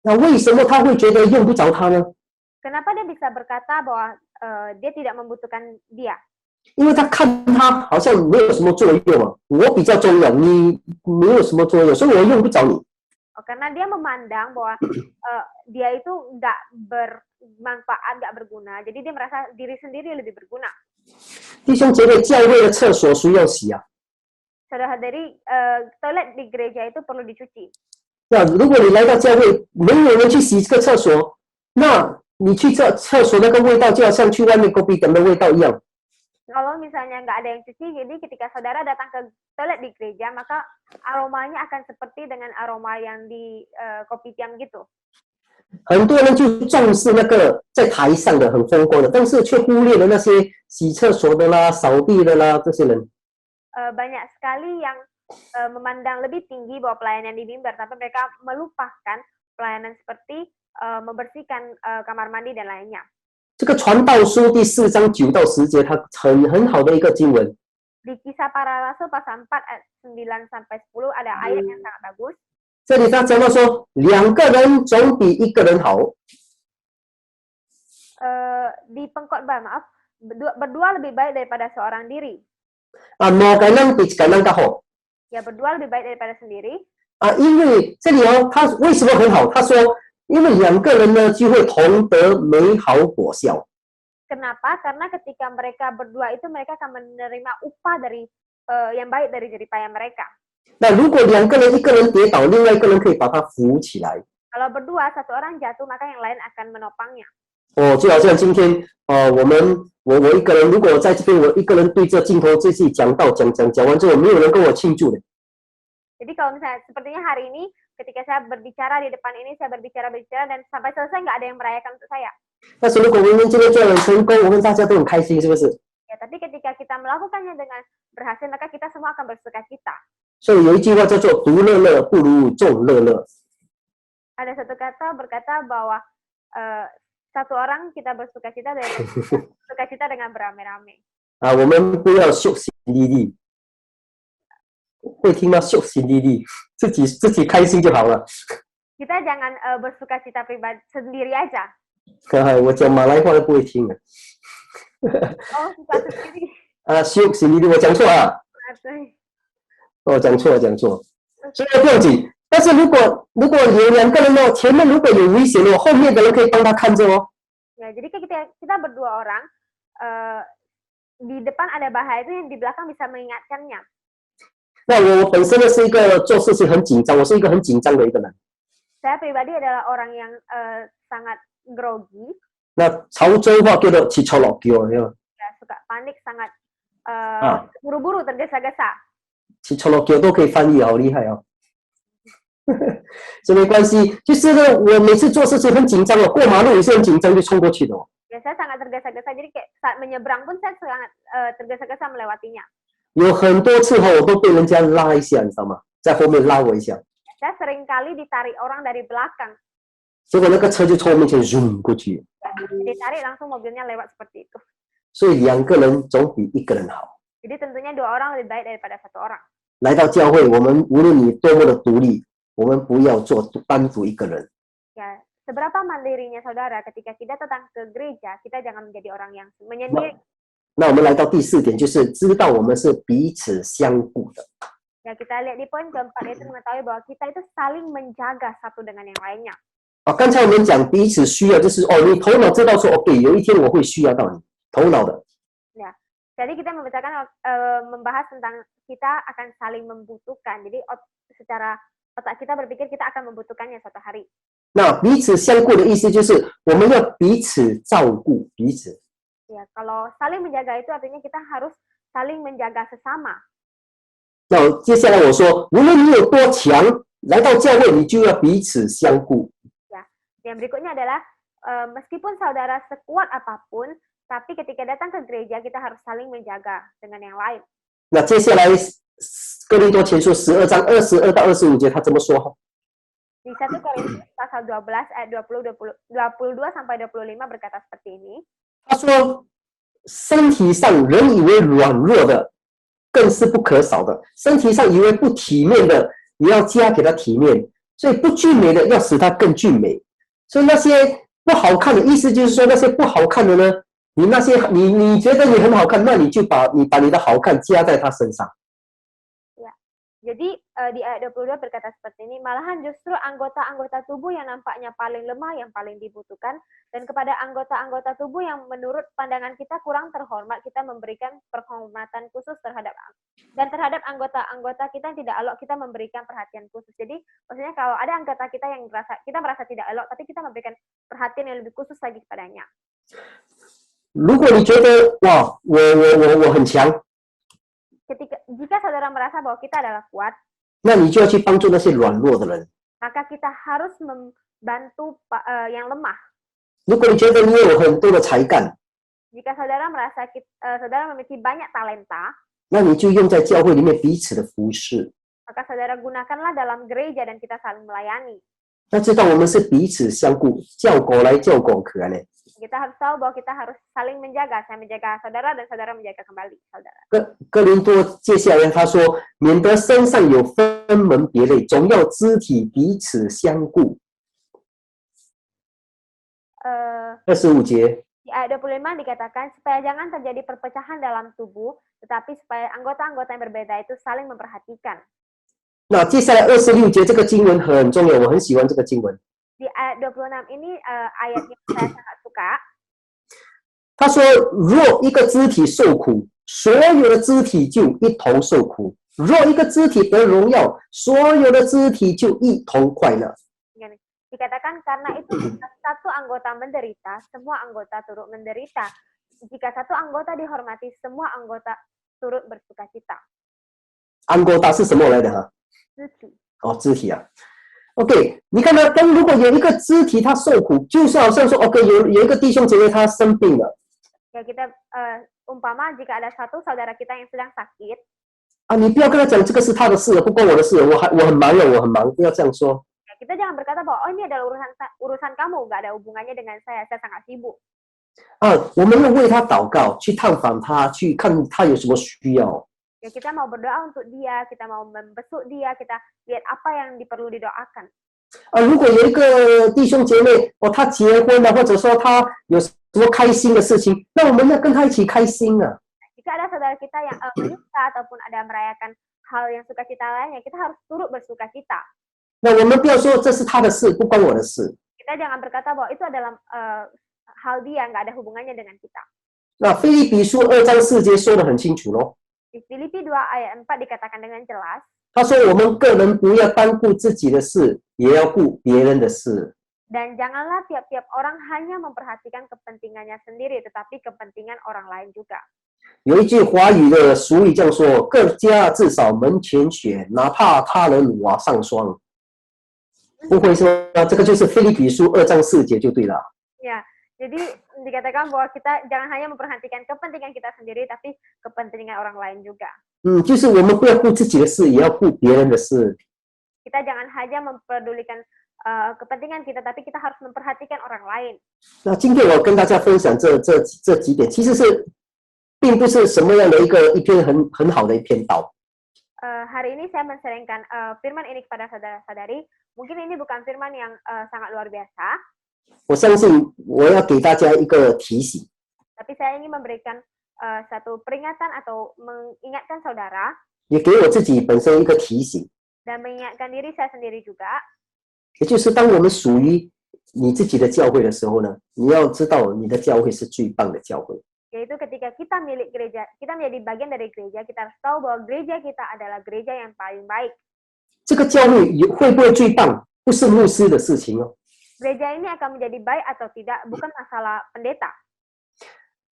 那为什么他会觉得用不着他呢？ Kenapa dia bisa berkata bahwa dia tidak membutuhkan dia? 因为他看他好像没有什么作用我比较重要，你没有什么作用，所以我用不着你。 Karena dia memandang bahwa dia itu nggak bermanfaat, nggak berguna, jadi dia merasa diri sendiri lebih berguna. 弟兄姐妹，教会的厕所需要洗Saudara-saudari, toilet di gereja itu perlu dicuci. 那如果你来到教会，没有人去洗这个厕所，那你去这厕所那个味道就好像去外面kopi店的味道一样。 Kalau misalnya nggak ada yang cuci, jadi ketika saudara datang ke toilet di gereja, maka aromanya akan seperti dengan aroma yang di kopitiam gitu. 很多人就重视那个在台上的很风光的，但是却忽略了那些洗厕所的啦、扫地的啦这些人。 Banyak sekali yang memandang lebih tinggi bahwa pelayanan di mimbar, tapi mereka melupakan pelayanan seperti membersihkan kamar mandi dan lainnya. 这个传道书第4章9到10节，它很好的一个经文。 Di Kisah Para Rasul pasal 4 ayat 9 sampai 10 ada ayat yang sangat bagus. 这里他讲到说，2个人总比1个人好。 Di pengkhotbah, maaf, berdua lebih baik daripada seorang diri. 2个人比1个人更好。 Ya, berdua lebih baik daripada sendiri. 因为这里他为什么很好？他说，因为2个人呢就会同得美好果效。 Kenapa? Karena ketika mereka berdua itu mereka akan menerima upah dari yang baik dari jeripaya mereka. 那如果2个人，1个人跌倒，另外1个人可以把他扶起来。 Kalau berdua, satu orang jatuh, maka yang lain akan menopangnya. 就好像今天我们我一个人，如果在这边我一个人对着镜头自己讲道讲完之后，没有人跟我庆祝的。 Jadi kalau misalnya sepertinya hari ini ketika saya berbicara di depan ini, saya berbicara dan sampai selesai nggak ada yang merayakan untuk saya. 但是如果我们今天做得很成功，我们大家都很开心，是不是？ Ya, tapi ketika kita melakukannya dengan berhasil, maka kita semua akan bersukacita. 所以有一句话叫做“独乐乐不如众乐乐”。 Ada satu kata berkata bahwa satu orang kita bersukacita dan bersukacita dengan beramai-ramai. 啊，我们不要秀心利利，会听吗？秀心利利，自己开心就好了。 Kita jangan bersukacita pribadi sendiri aja. 我讲马来话都不会听的。Oh, suka sendiri. 啊，秀心利利，我讲错啊。 哦，讲错。所以不用紧。但是如果有两个人哦，前面如果有危险哦，后面的人可以帮他看着哦。 Ya, jadi kita berdua orang di depan ada bahaya itu yang di belakang bisa mengingatkannya. 那我本身呢是一个做事情很紧张，我是一个很紧张的一个人。 Saya pribadi adalah orang yang sangat grogi. 那潮州话叫做起潮老叫，有 Ya, suka panik, sangat buru-buru, tergesa-gesa. 起潮老叫都可以翻译，好厉害哦。这没关系，就是呢，我每次做事情很紧张哦，过马路也是很紧张，就冲过去的哦。 Ya, saya sangat tergesa-gesa, jadi kayak saat menyeberang pun saya sangat tergesa-gesa melewatinya. 有很多次我都被人家拉一下，你知道吗？在后面拉我一下， Saya sering kali ditarik orang dari belakang. 结果那个车就从我面前 zoom 过去， Ditarik langsung mobilnya lewat seperti itu. 所以两个人总比一个人好。 Jadi tentunya 2 orang lebih baik daripada 1 orang. 来到教会，我们无论你多么的独立，我们不要做单独一个人。 Ya, seberapa mandirinya saudara ketika kita datang ke gereja, kita jangan menjadi orang yang menyendiri. 那我们来到第4点，就是知道我们是彼此相顾的。 Ya, kita lihat di poin keempat itu mengetahui bahwa kita itu saling menjaga satu dengan yang lainnya. 啊，刚才我们讲彼此需要，就是哦，你头脑知道说，哦，对，有一天我会需要到你，头脑的。 Ya, jadi kita membahas tentang kita akan saling membutuhkan. Jadi secara otak kita berpikir kita akan membutuhkannya suatu hari. 那彼此相顾的意思就是我们要彼此照顾彼此。 Ya, kalau saling menjaga itu artinya kita harus saling menjaga sesama. 那接下来我说，无论你有多强，来到教会你就要彼此相顾。 Ya, yang berikutnya adalah meskipun saudara sekuat apapun, tapi ketika datang ke gereja kita harus saling menjaga dengan yang lain. 那接下来哥林多前书12章22到25节，他怎么说？ Di 1 Korintus pasal 12 ayat 22 sampai 25 berkata seperti ini. 他说，身体上人以为软弱的，更是不可少的；身体上以为不体面的，也要加给他体面。所以不俊美的要使他更俊美。所以那些不好看的意思就是说，那些不好看的呢，你那些你觉得你很好看，那你就把你的好看加在他身上。 Jadi di ayat 22 berkata seperti ini, malahan justru anggota-anggota tubuh yang nampaknya paling lemah yang paling dibutuhkan, dan kepada anggota-anggota tubuh yang menurut pandangan kita kurang terhormat, kita memberikan penghormatan khusus terhadap anggota-anggota kita yang tidak elok, kita memberikan perhatian khusus. Jadi maksudnya kalau ada anggota kita yang merasa tidak elok, tapi kita memberikan perhatian yang lebih khusus lagi kepadanya. 如果你觉得哇，我很强， Jika saudara merasa bahwa kita adalah kuat, 那你就要去帮助那些软弱的人。 maka kita harus membantu yang lemah. 如果你觉得你有很多的才干， Jika saudara merasa saudara memiliki banyak talenta, 那你就用在教会里面彼此的服侍。 maka saudara gunakanlah dalam gereja dan kita saling melayani. 那知道我们是彼此相顾，叫狗来叫狗可呢。 Kita harus tahu bahwa kita harus saling menjaga. Saya menjaga saudara dan saudara menjaga kembali saudara. 哥林多接下来他说，免得身上有分门别类，总要肢体彼此相顾。25节。 Di ayat 25 dikatakan supaya jangan terjadi perpecahan dalam tubuh, tetapi supaya anggota-anggota yang berbeda itu saling memperhatikan. 那接下来26节这个经文很重要，我很喜欢这个经文。 Di ayat 26 ini ayat yang saya sangat suka. 他说：“若一个肢体受苦，所有的肢体就一同受苦；若一个肢体得荣耀，所有的肢体就一同快乐。” Dikatakan karena itu jika satu anggota menderita, semua anggota turut menderita. jika satu anggota dihormati, semua anggota turut bersukacita. anggota 是什么来的哈？ 肢体。哦，肢体啊。OK， 你看到，如果有一个肢体他受苦，就是好像说 ，OK， 有一个弟兄姐妹他生病了 Ya kita umpama jika ada satu saudara kita yang sedang sakit, 啊，你不要跟他讲这个是他的事，不关我的事，我很忙呀，我很忙，不要这样说。 ya kita jangan berkata bahwa oh ini adalah urusan kamu, nggak ada hubungannya dengan saya sangat sibuk. 啊，我们要为他祷告，去探访他，去看他有什么需要。 Ya kita mau berdoa untuk dia, kita mau membesuk dia, kita lihat apa yang perlu didoakan. 啊，如果有一个弟兄姐妹哦，他结婚了，或者说他有什么开心的事情，那我们要跟他一起开心啊。 Jika ada saudara kita yang menikah ataupun ada merayakan hal yang sukacita lainnya, kita harus turut bersukacita. 那我们不要说这是他的事，不关我的事。 Kita jangan berkata bahwa itu adalah hal dia, nggak ada hubungannya dengan kita. 那腓立比书2章4节说得很清楚咯。 Di Filipi 2 ayat 4 dikatakan dengan jelas. 他说：“我们个人不要单顾自己的事，也要顾别人的事。” Dan janganlah tiap-tiap orang hanya memperhatikan kepentingannya sendiri, tetapi kepentingan orang lain juga. 有一句华语的俗语这样说：“各家至少门前雪，哪怕他人瓦上霜。”不会说这个就是腓立比书2章4节就对了。 Ya, jadi dikatakan bahwa kita jangan hanya memperhatikan kepentingan kita sendiri, tapi kepentingan orang lain juga. 就是我们不要顾自己的事，也要顾别人的事。 Kita jangan hanya memperdulikan kepentingan kita, tapi kita harus memperhatikan orang lain. 那今天我跟大家分享这几点，其实是并不是什么样的一篇很好的一篇道。 Hari ini saya mensaringkan firman ini kepada saudara-saudari. Mungkin ini bukan firman yang sangat luar biasa. 我相信我要给大家一个提醒。 Tapi saya ingin memberikan satu peringatan atau mengingatkan saudara. 也给我自己本身一个提醒。 Dan mengingatkan diri saya sendiri juga. 也就是当我们属于你自己的教会的时候呢，你要知道你的教会是最棒的教会。 Yaitu ketika kita milik gereja, kita menjadi bagian dari gereja, kita harus tahu bahwa gereja kita adalah gereja yang paling baik. 这个教会会不会最棒，不是牧师的事情哦。 Gereja ini akan menjadi baik atau tidak, bukan masalah pendeta.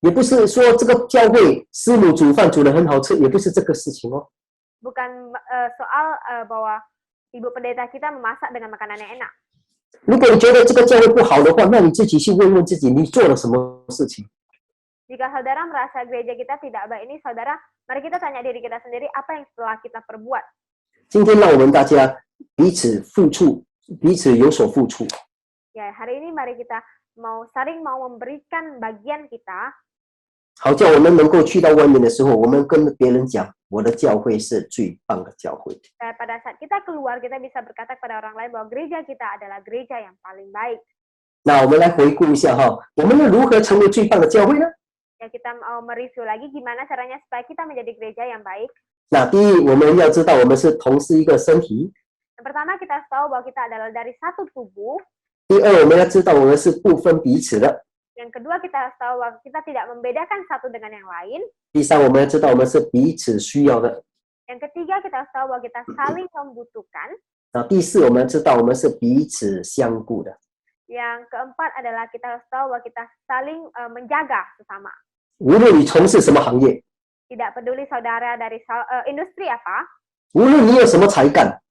也不是说这个教会师母煮饭煮得很好吃，也不是这个事情哦。 Bukan soal bahwa ibu pendeta kita memasak dengan makanan yang enak. 如果你觉得这个教会不好的话，那你自己去问问自己，你做了什么事情？ Jika saudara merasa gereja kita tidak baik ini, saudara, mari kita tanya diri kita sendiri apa yang telah kita perbuat. 今天让我们大家彼此付出，彼此有所付出。 Ya, hari ini mari kita saling mau memberikan bagian kita. 好叫我们能够去到外面的时候，我们跟别人讲，我的教会是最棒的教会。 Pada saat kita keluar, kita bisa berkata kepada orang lain bahwa gereja kita adalah gereja yang paling baik. 那我们来回顾一下哈，我们如何成为最棒的教会呢？ Ya, kita mau mereview lagi gimana caranya supaya kita menjadi gereja yang baik. 那第一，我们要知道我们是同是一个身体。 Yang pertama, kita harus tahu bahwa kita adalah dari satu tubuh. 第二，我们要知道我们是不分彼此的。 Yang kedua, kita harus tahu bahwa kita tidak membedakan satu dengan yang lain. 第三，我们要知道我们是彼此需要的。 Yang ketiga, kita harus tahu bahwa kita saling membutuhkan. 那第四，我们知道我们是彼此相顾的。 Yang keempat adalah kita harus tahu bahwa kita saling menjaga sesama. 无论你从事什么行业， Tidak peduli saudara dari industri apa, 无论你有什么才干，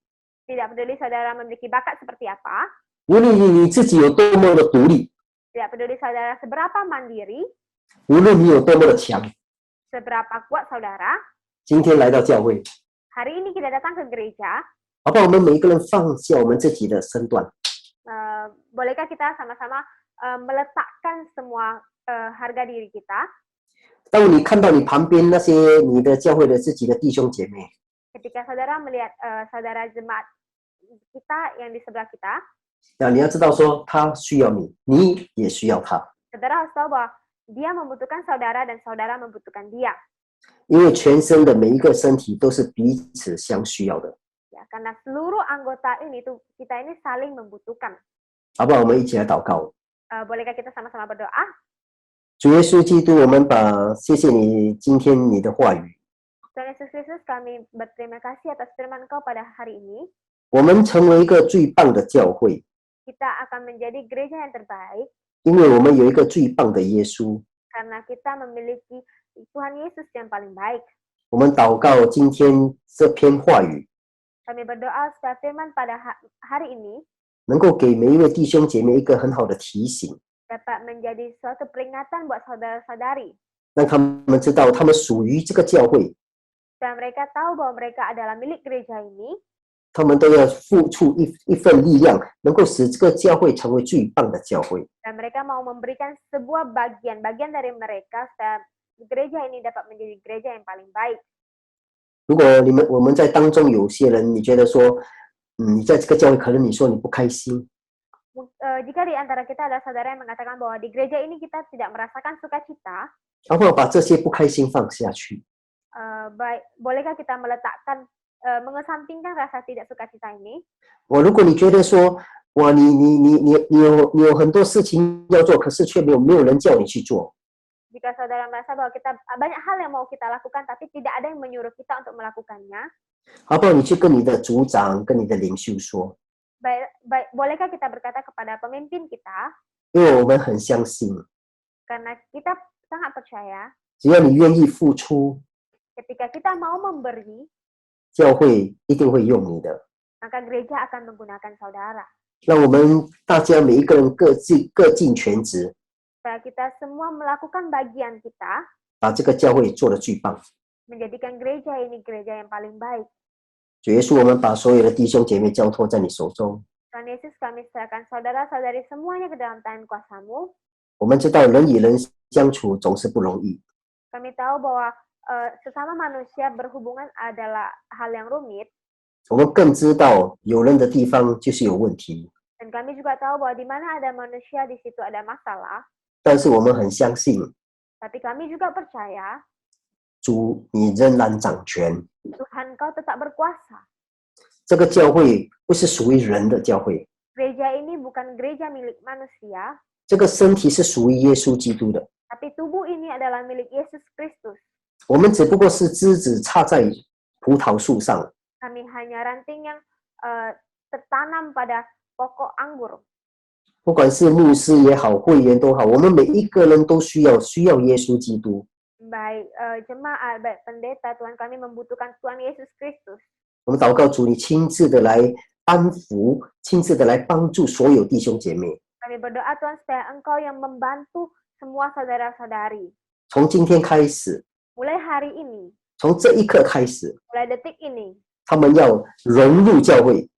tidak peduli saudara memiliki bakat seperti apa, 无论你自己有多么的独立， tidak peduli saudara seberapa mandiri, 无论你有多么的强， seberapa kuat saudara, 今天来到教会， hari ini kita datang ke gereja, 好不好？我们每一个人放下我们自己的身段， bolehkah kita sama-sama meletakkan semua harga diri kita? 当你看到你旁边那些你的教会的自己的弟兄姐妹， Ketika saudara melihat saudara jemaat kita yang di sebelah kita, 那你要知道说他需要你，你也需要他， saudara harus tahu bahwa dia membutuhkan saudara dan saudara membutuhkan dia. 因为全身的每一个身体都是彼此相需要的， Ya, karena seluruh anggota ini tuh kita ini saling membutuhkan. 好不好？我们一起来祷告。 Bolehkah kita sama-sama berdoa? 主耶稣基督，我们谢谢你今天你的话语， Tuhan Yesus Kristus, kami berterima kasih atas firman Kau pada hari ini. 我们成为一个最棒的教会， Kita akan menjadi gereja yang terbaik 因为我们有一个最棒的耶稣， karena karena kita memiliki Tuhan Yesus yang paling baik. 我们祷告今天这篇话语 Kami berdoa supaya firman pada hari ini 能够给每一位弟兄姐妹一个很好的提醒， dapat menjadi suatu peringatan buat saudara-saudari. 让他们知道他们属于这个教会， Dan mereka tahu bahwa mereka adalah milik gereja ini. 他们都要付出一份力量，能够使这个教会成为最棒的教会。 Dan mereka mau memberikan sebuah bagian dari mereka supaya gereja ini dapat menjadi gereja yang paling baik. 如果我们在当中有些人，你觉得说，你在这个教会可能你说你不开心， Jika di antara kita ada saudara yang mengatakan bahwa di gereja ini kita tidak merasakan sukacita, 然后把这些不开心放下去， bolehkah kita meletakkan, mengesampingkan rasa tidak sukacita ini? 如果你觉得说，哇，你有很多事情要做，可是却没有人叫你去做， Jika saudara merasa bahwa kita banyak hal yang mau kita lakukan, tapi tidak ada yang menyuruh kita untuk melakukannya, 好不好？你去跟你的组长、跟你的领袖说， bolehkah kita berkata kepada pemimpin kita, 因为我们很相信， karena kita sangat percaya, 只要你愿意付出， ketika kita mau memberi, 教会一定会用你的。 maka gereja akan menggunakan saudara. 让我们大家每一个人各尽全职， Supaya kita semua melakukan bagian kita, 把这个教会做得最棒。 menjadikan gereja ini gereja yang paling baik. 主耶稣，我们把所有的弟兄姐妹交托在你手中。 Tuhan Yesus, kami serahkan saudara-saudari semuanya ke dalam tangan kuasa-Mu. 我们知道人与人相处总是不容易， Kami tahu bahwa sesama manusia berhubungan adalah hal yang rumit. 我们更知道有人的地方就是有问题。 Dan kami juga tahu bahwa di mana ada manusia, di situ ada masalah. 但是我们很相信， Tapi kami juga percaya 主你仍然掌权。 Tuhan Kau tetap berkuasa. 这个教会不是属于人的教会， Gereja ini bukan gereja milik manusia, 这个身体是属于耶稣基督的。 tapi tubuh ini adalah milik Yesus Kristus. 我们只不过是枝子插在葡萄树上， Kami hanya ranting yang tertanam pada pokok anggur. 不管是牧师也好，会员都好，我们每一个人都需要耶稣基督。 Baik jemaat, baik pendeta, Tuhan kami membutuhkan Tuhan Yesus Kristus. 我们祷告主，你亲自的来安抚，亲自的来帮助所有弟兄姐妹。 Kami berdoa Tuhan supaya Engkau yang membantu semua saudara-saudari. 从今天开始， Mulai hari ini, 从这一刻开始， mulai detik ini, 他们要融入教会，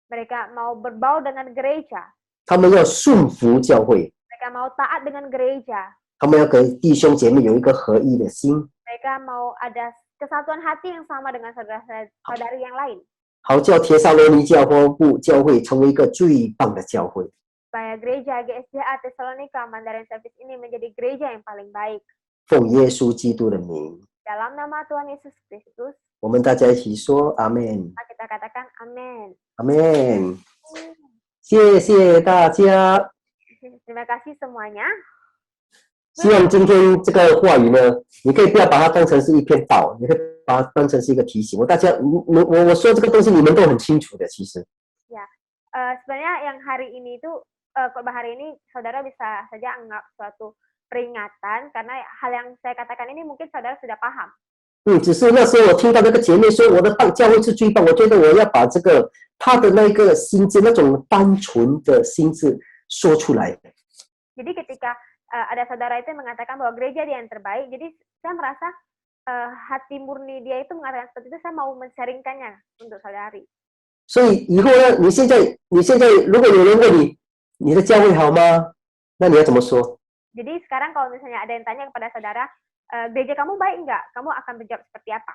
mereka mau berbaur dengan gereja. 他们要顺服教会， Mereka mau taat dengan gereja. 他们要给弟兄姐妹有一个合一的心， Mereka mau ada kesatuan hati yang sama dengan saudara-saudari yang lain. 好叫帖撒罗尼教会成为一个最棒的教会。 Supaya gereja GSDA Tesalonika Mandarin Service ini menjadi gereja yang paling baik. 奉耶稣基督的名， Dalam nama Tuhan Yesus Kristus, 我们大家一起说阿门， kita katakan amin. 阿门。谢谢大家。 Terima kasih semuanya. 希望今天这个话语呢，你可以不要把它当成是一篇道，你可以把它当成是一个提醒。我说这个东西你们都很清楚的，其实。 Sebenarnya yang hari ini itu khotbah hari ini saudara bisa saja anggap suatu peringatan karena hal yang saya katakan ini mungkin saudara sudah paham. 只是那时候我听到那个姐妹说我的教会是最棒，我觉得我要把这个她的那个心智，那种单纯的心智说出来。 Jadi ketika ada saudara itu yang mengatakan bahwa gereja dia yang terbaik, jadi saya merasa hati murni dia itu mengatakan seperti itu, saya mau men-sharingkannya untuk saudari. 所以以后呢，你现在如果有人问你，你的教会好吗？那你要怎么说？ Jadi sekarang kalau misalnya ada yang tanya kepada saudara, gereja kamu baik enggak? Kamu akan menjawab seperti apa?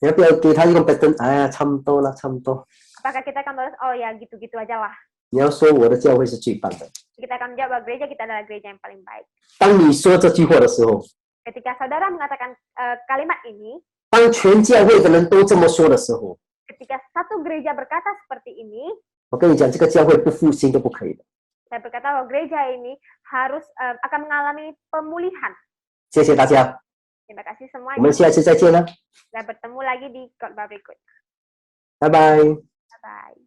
你要不要给他一个白灯？哎呀，差不多了，差不多。 Apakah kita akan balas, oh ya gitu-gitu aja lah. 你要说我的教会是最棒的。 Kita akan menjawab bahwa gereja kita adalah gereja yang paling baik. 当你说这句话的时候， Ketika saudara mengatakan kalimat ini, 当全教会的人都这么说的时候， ketika satu gereja berkata seperti ini, 我跟你讲，这个教会不复兴都不可以的。 saya berkata bahwa gereja ini harus akan mengalami pemulihan. 谢谢大家， Terima kasih 我 semuanya. 们下次再见了， Kita bertemu lagi di khotbah berikut. 拜拜。 Bye bye.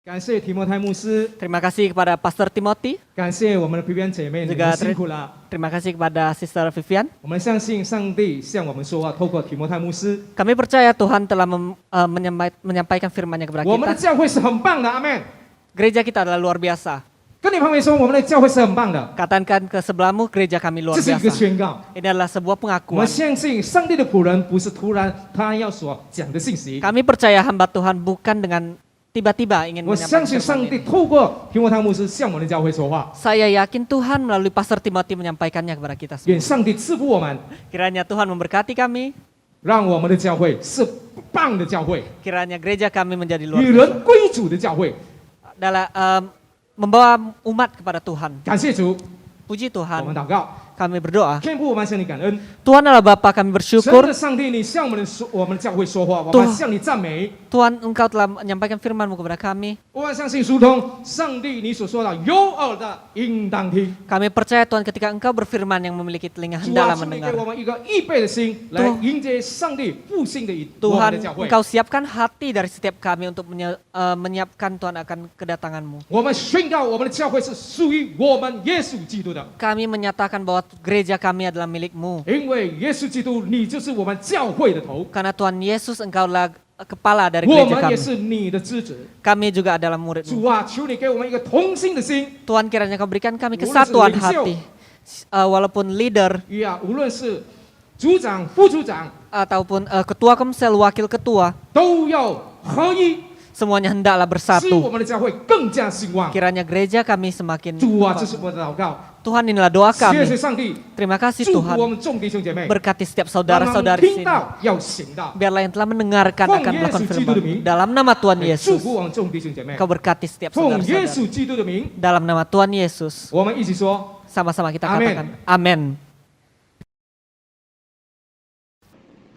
感谢提摩太牧师， Terima kasih kepada Pastor Timothy. 感谢我们的 Vivian 姐妹，你 Juga 们辛苦了。 terima kasih kepada Sister Vivian. 我们相信上帝向我们说话，透过提摩太牧师。 Kami percaya Tuhan telah menyampaikan firman-Nya kepada 我们的 kita. 教会是很棒的，阿门。 Gereja kita adalah luar biasa. 跟你旁边说，我们的教会是很棒的， Katakan ke sebelahmu, gereja kami luar 这是一个 biasa. 宣告。 Ini adalah sebuah 我们 pengakuan. 相信上帝的仆人不是突然他要所讲的信息， Kami percaya hamba Tuhan bukan dengan tiba-tiba ingin 我相 menyampaikan 信上 firman 帝 ini. 透过提摩太牧师向我们的教会说话。 Saya yakin Tuhan melalui Pastor Timothy menyampaikannya kepada kita semua. 愿上帝赐福我们， Kiranya Tuhan memberkati kami. 让我们的教会是棒的教会， Kiranya gereja kami menjadi luar 与 biasa. 人归主的教会。 Adalah membawa umat kepada Tuhan. 感谢主， Puji 我们 Tuhan. 祷告， Kami berdoa. 天父，我们向你感恩。 Tuhan adalah Bapa, kami 神 bersyukur. 的上帝，你向我们教会说话，我 Tuhan 们向你赞美。 Tuhan, Engkau telah menyampaikan firman-Mu kepada kami. 我们相信，如同上帝你所说的，有耳的应当听。 Kami percaya Tuhan ketika Engkau berfirman yang memiliki telinga 主 hendaklah 啊，求你 mendengar. 给我们一个预备的心，来迎接上帝复兴的我们的 Tuhan, 教会。 Engkau siapkan hati dari setiap kami untuk menyiapkan Tuhan akan kedatangan-Mu. 我们宣告，我们的教会是属于我们耶稣基督的， Kami menyatakan bahwa gereja kami adalah milik-Mu. 因为耶稣基督你就是我们教会的头， Karena Tuhan Yesus Engkau adalah kepala dari 我 gereja 们也 kami. 是你的枝子。 Kami juga adalah murid-Mu. 主啊，求你给我们一个同心的心， Tuhan kiranya Kau berikan kami 无论是 kesatuan 领袖 hati. Walaupun leader 无论是组长、副组长， ataupun ketua komsel, wakil ketua, 都要合一， semuanya hendaklah 使我 bersatu. 们的教会更加兴旺。 Kiranya gereja kami semakin 主啊，这是我的祷告， Tuhan, inilah doa 谢 kami. 谢上帝， Terima kasih 祝福 Tuhan. 我们众弟兄姐妹， Berkati setiap 让他们 saudara-saudari di 听 sini. 到要行道。 Biarlah yang telah mendengarkan奉akan melakukan Yesus Kristus firman. Dalam nama Tuhan 祝 Yesus, 福我们众弟兄姐妹， Kau berkati setiap 奉耶 saudara-saudara. 稣基督的名， Dalam nama Tuhan Yesus, 我们一起说。 sama-sama kita Amin. katakan amin.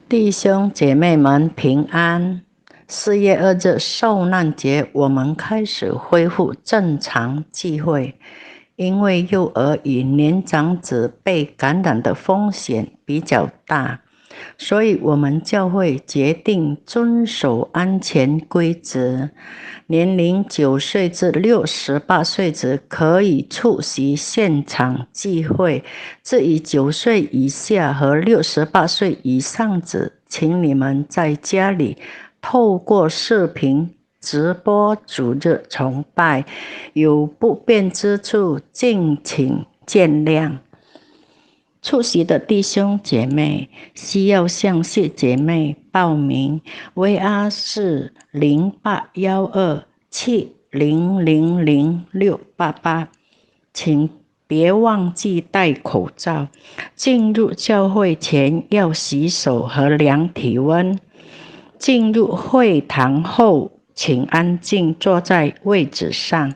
弟兄姐妹们平安。4月2日受难节，我们开始恢复正常聚会，因为幼儿与年长者被感染的风险比较大，所以我们教会决定遵守安全规则。年龄9岁至68岁者可以出席现场聚会，至于9岁以下和68岁以上者，请你们在家里透过视频直播主日崇拜，有不便之处敬请见谅。出席的弟兄姐妹需要向谢姐妹报名 ，VR 是081270000688，请别忘记戴口罩。进入教会前要洗手和量体温。进入会堂后，请安静坐在位置上，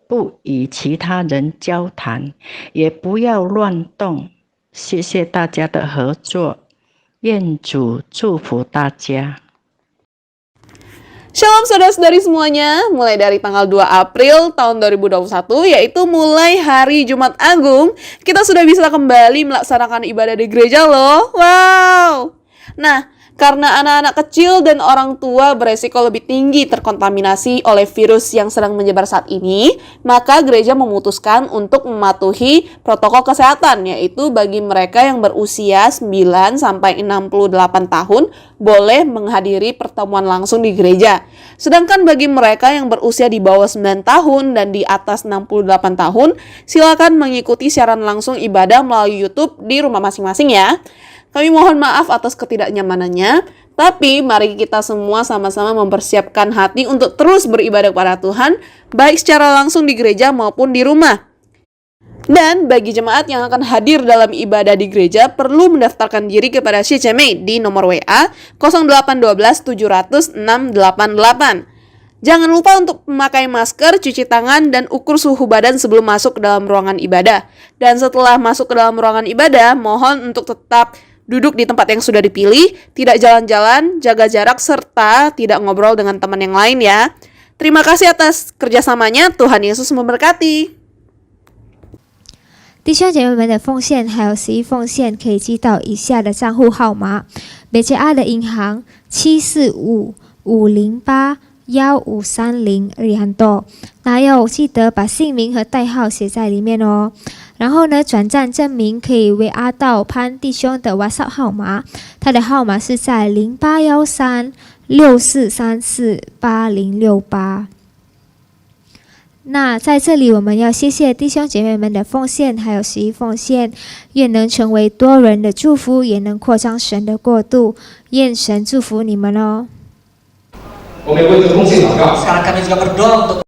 不与其他人交谈，也不要乱动。谢谢大家的合作，愿主祝福大家。 Shalom saudara-saudari semuanya, mulai dari tanggal 2 April tahun 2021, yaitu mulai hari Jumat Agung, kita sudah bisa kembali melaksanakan ibadah di gereja loh. Wow! Nah, karena anak-anak kecil dan orang tua beresiko lebih tinggi terkontaminasi oleh virus yang sedang menyebar saat ini, maka gereja memutuskan untuk mematuhi protokol kesehatan, yaitu bagi mereka yang berusia 9-68 tahun boleh menghadiri pertemuan langsung di gereja. Sedangkan bagi mereka yang berusia di bawah 9 tahun dan di atas 68 tahun, silakan mengikuti siaran langsung ibadah melalui YouTube di rumah masing-masing ya. Kami mohon maaf atas ketidaknyamanannya, tapi mari kita semua sama-sama mempersiapkan hati untuk terus beribadah kepada Tuhan, baik secara langsung di gereja maupun di rumah. Dan bagi jemaat yang akan hadir dalam ibadah di gereja, perlu mendaftarkan diri kepada CCMA di nomor WA 0812 700 688. Jangan lupa untuk memakai masker, cuci tangan, dan ukur suhu badan sebelum masuk ke dalam ruangan ibadah. Dan setelah masuk ke dalam ruangan ibadah, mohon untuk tetap duduk di tempat yang sudah dipilih, tidak jalan-jalan, jaga jarak, serta tidak ngobrol dengan teman yang lain ya. Terima kasih atas kerjasamanya, Tuhan Yesus memberkati. 弟兄姐妹们的奉献还有11奉献可以寄到以下的账户号码：BCA 的银行745508106 1530里很多，那要记得把姓名和代号写在里面哦。然后呢，转账证明可以为阿道潘弟兄的 WhatsApp 号码，他的号码是在081364348068。那在这里，我们要谢谢弟兄姐妹们的奉献，还有11奉献，愿能成为多人的祝福，也能扩张神的国度。愿神祝福你们哦。我们为这个奉献祷告。 Sekarang kami juga berdoa untuk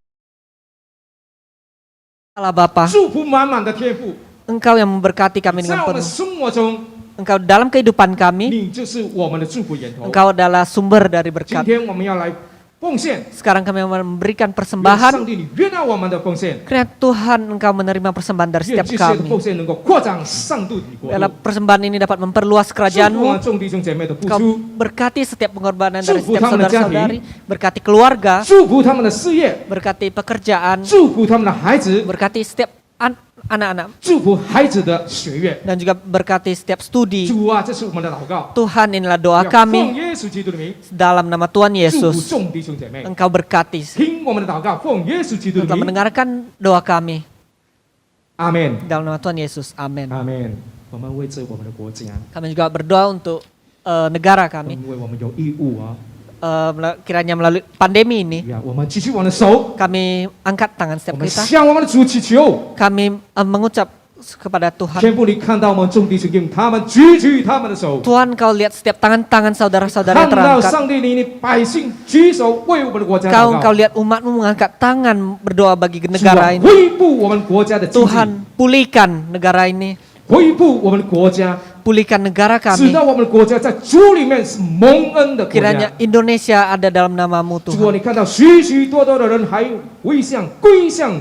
Allah Bapa, 祝福满满的天赋， Engkau yang memberkati kami 在 dengan 我们 penuh. 生活中， Engkau dalam kehidupan kami, 你就是我们的祝福源头。 Engkau adalah sumber dari 今 berkat. 天我们要来奉献， Sekarang kami memberikan 愿 persembahan. 上帝你悦纳我们的奉献， Kiranya Tuhan Engkau menerima persembahan dari 愿 setiap 这些的 kami. 奉献能够扩张上帝的国 Biarlah 度。 persembahan ini dapat memperluas 祝福我 kerajaanmu. 们众弟兄姐妹的付 Engkau 出， berkati setiap pengorbanan dari 祝福 setiap 他们的家庭。 saudara-saudari, berkati keluarga, 祝福他们的事业， berkati pekerjaan, 祝福他们的孩子， berkati setiap anak-anak, 祝福孩子的学业。 dan juga berkati setiap studi. 主啊，这是我们的祷告。 Tuhan, inilah doa 要奉 kami 耶稣基督的名， dalam nama Tuhan 祝福 Yesus. 众弟兄姐妹， Engkau berkati, 听我们的祷告，奉耶稣基督的 telah 名， mendengarkan doa kami 阿门， dalam nama Tuhan Yesus. Amin. 阿门。我们为这我们的国家， Kami juga berdoa untuk negara kami. 因为我们有义务啊， Kiranya melalui pandemi ini 呀，我们举起我们的手， kami angkat tangan 我 setiap 们 kita. 向我们的主祈求。 Kami mengucap kepada Tuhan. 天父，你看到我们众弟兄姐妹，他们举起他们的手， Tuhan, Kau lihat setiap tangan-tangan saudara-saudara 看 yang 到 terangkat. 上帝你百姓举手为我们的国家 Kau 祷 Engkau 告。 lihat umatmu mengangkat tangan berdoa bagi 主 negara 啊 ini. 恢复我们国家的经济， Tuhan, pulihkan negara ini. 恢复我们的国家， Pulihkan negara 使 kami. 到我们的国家在主里面是蒙恩的国 Kiranya 家。 Indonesia ada dalam namamu 主啊， Tuhan. 你看到许许多多的人还归向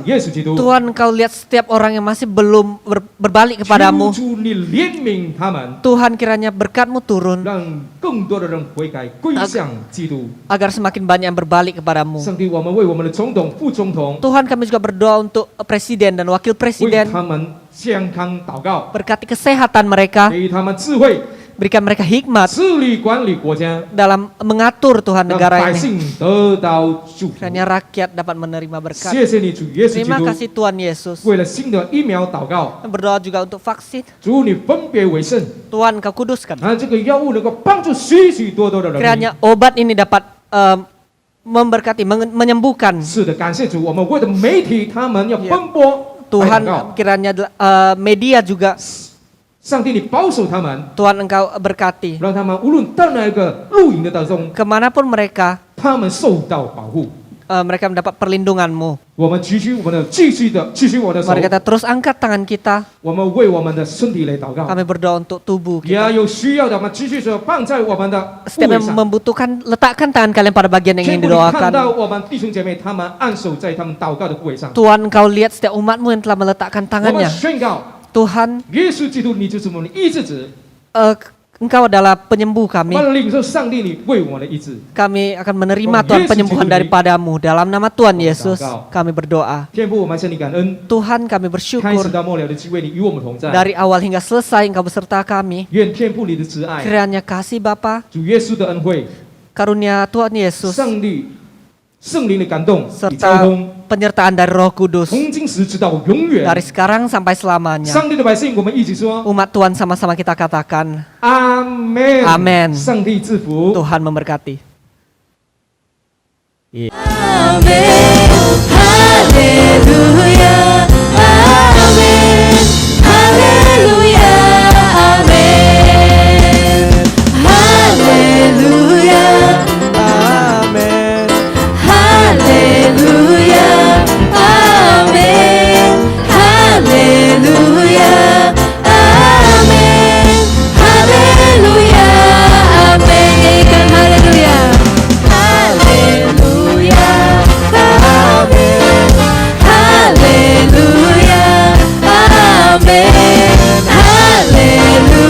耶稣基督。 Tuhan, Kau lihat setiap orang yang masih belum berbalik kepadamu. 求主你怜悯他们， Tuhan, kiranya berkat-Mu turun 让更多的人悔改归向基督。 agar semakin banyak yang berbalik kepadamu. 上帝，我们为我们的总统、副总统， Tuhan, kami juga berdoa untuk presiden dan wakil 为 presiden. 他们健康祷告， Berkati kesehatan mereka, 给予他们智慧， berikan mereka hikmat 治理管理国家， dalam mengatur Tuhan 让 negara 百 ini. 姓得到祝福。 Kiranya rakyat dapat menerima berkat. 谢谢你，主耶稣基 Terima 督。 kasih Tuhan Yesus. 为了新的疫苗祷告， Berdoa juga untuk vaksin. 主你分别为圣， Tuhan, Kau kuduskan. 让这个药物能够帮助许许多多的人民。 Kiranya obat ini dapat memberkati, menyembuhkan. 是的，感谢主，我们为了媒体，他们要奔波。 Tuhan, 祷告 kiranya media juga. 上帝，你保守他们， Tuhan, Engkau berkati. 让他们无论到哪一个露营的当中， Kemanapun mereka, 他们受到保护。 mereka mendapat perlindungan-Mu. 我们继续我们的继续我的手， Mari kita terus angkat tangan kita. 我们为我们的身体来祷告。 Kami berdoa untuk tubuh 也 kita. 有需要的，我们继续说放在我们的部 Setiap 位 yang 上。 membutuhkan, letakkan tangan kalian pada bagian yang 天 ingin 父，你看到 didoakan. 我们弟兄姐妹他们按手在他们祷告的部位上， Tuhan, Kau lihat setiap umatmu yang telah meletakkan 我们 tangannya. 宣告， Tuhan, 耶稣基督，你就是我们的医治者， Engkau adalah penyembuh 我 kami. 们领受上帝你为我们的医治。 Kami akan menerima Oh, Tuhan Yesus penyembuhan Kristus. daripadamu. Dalam nama Tuhan Oh, Yesus,祷告。 kami berdoa. 天父，我们向你感恩， Tuhan, kami 开始 bersyukur 到末了的机会，你与我们同在。 dari awal hingga selesai Engkau beserta kami. 愿天父你的慈爱， Kiranya kasih Bapa, 主耶稣的恩惠， karunia Tuhan Yesus, 上帝圣灵的感动与交 serta 通， penyertaan dari Roh Kudus 从今时直到永远。 dari sekarang sampai selamanya. 上帝的百姓，我们一起说 Umat Tuhan sama-sama kita katakan, 阿门。 Amen 上帝赐福。 Tuhan memberkati. Haleluya, amin. Haleluya, amin. Haleluya, Amin. haleluya, amin. Haleluya, amin. Haleluya, amin. Nyanyikan haleluya. Haleluya, amin. Haleluya, amin. Haleluya.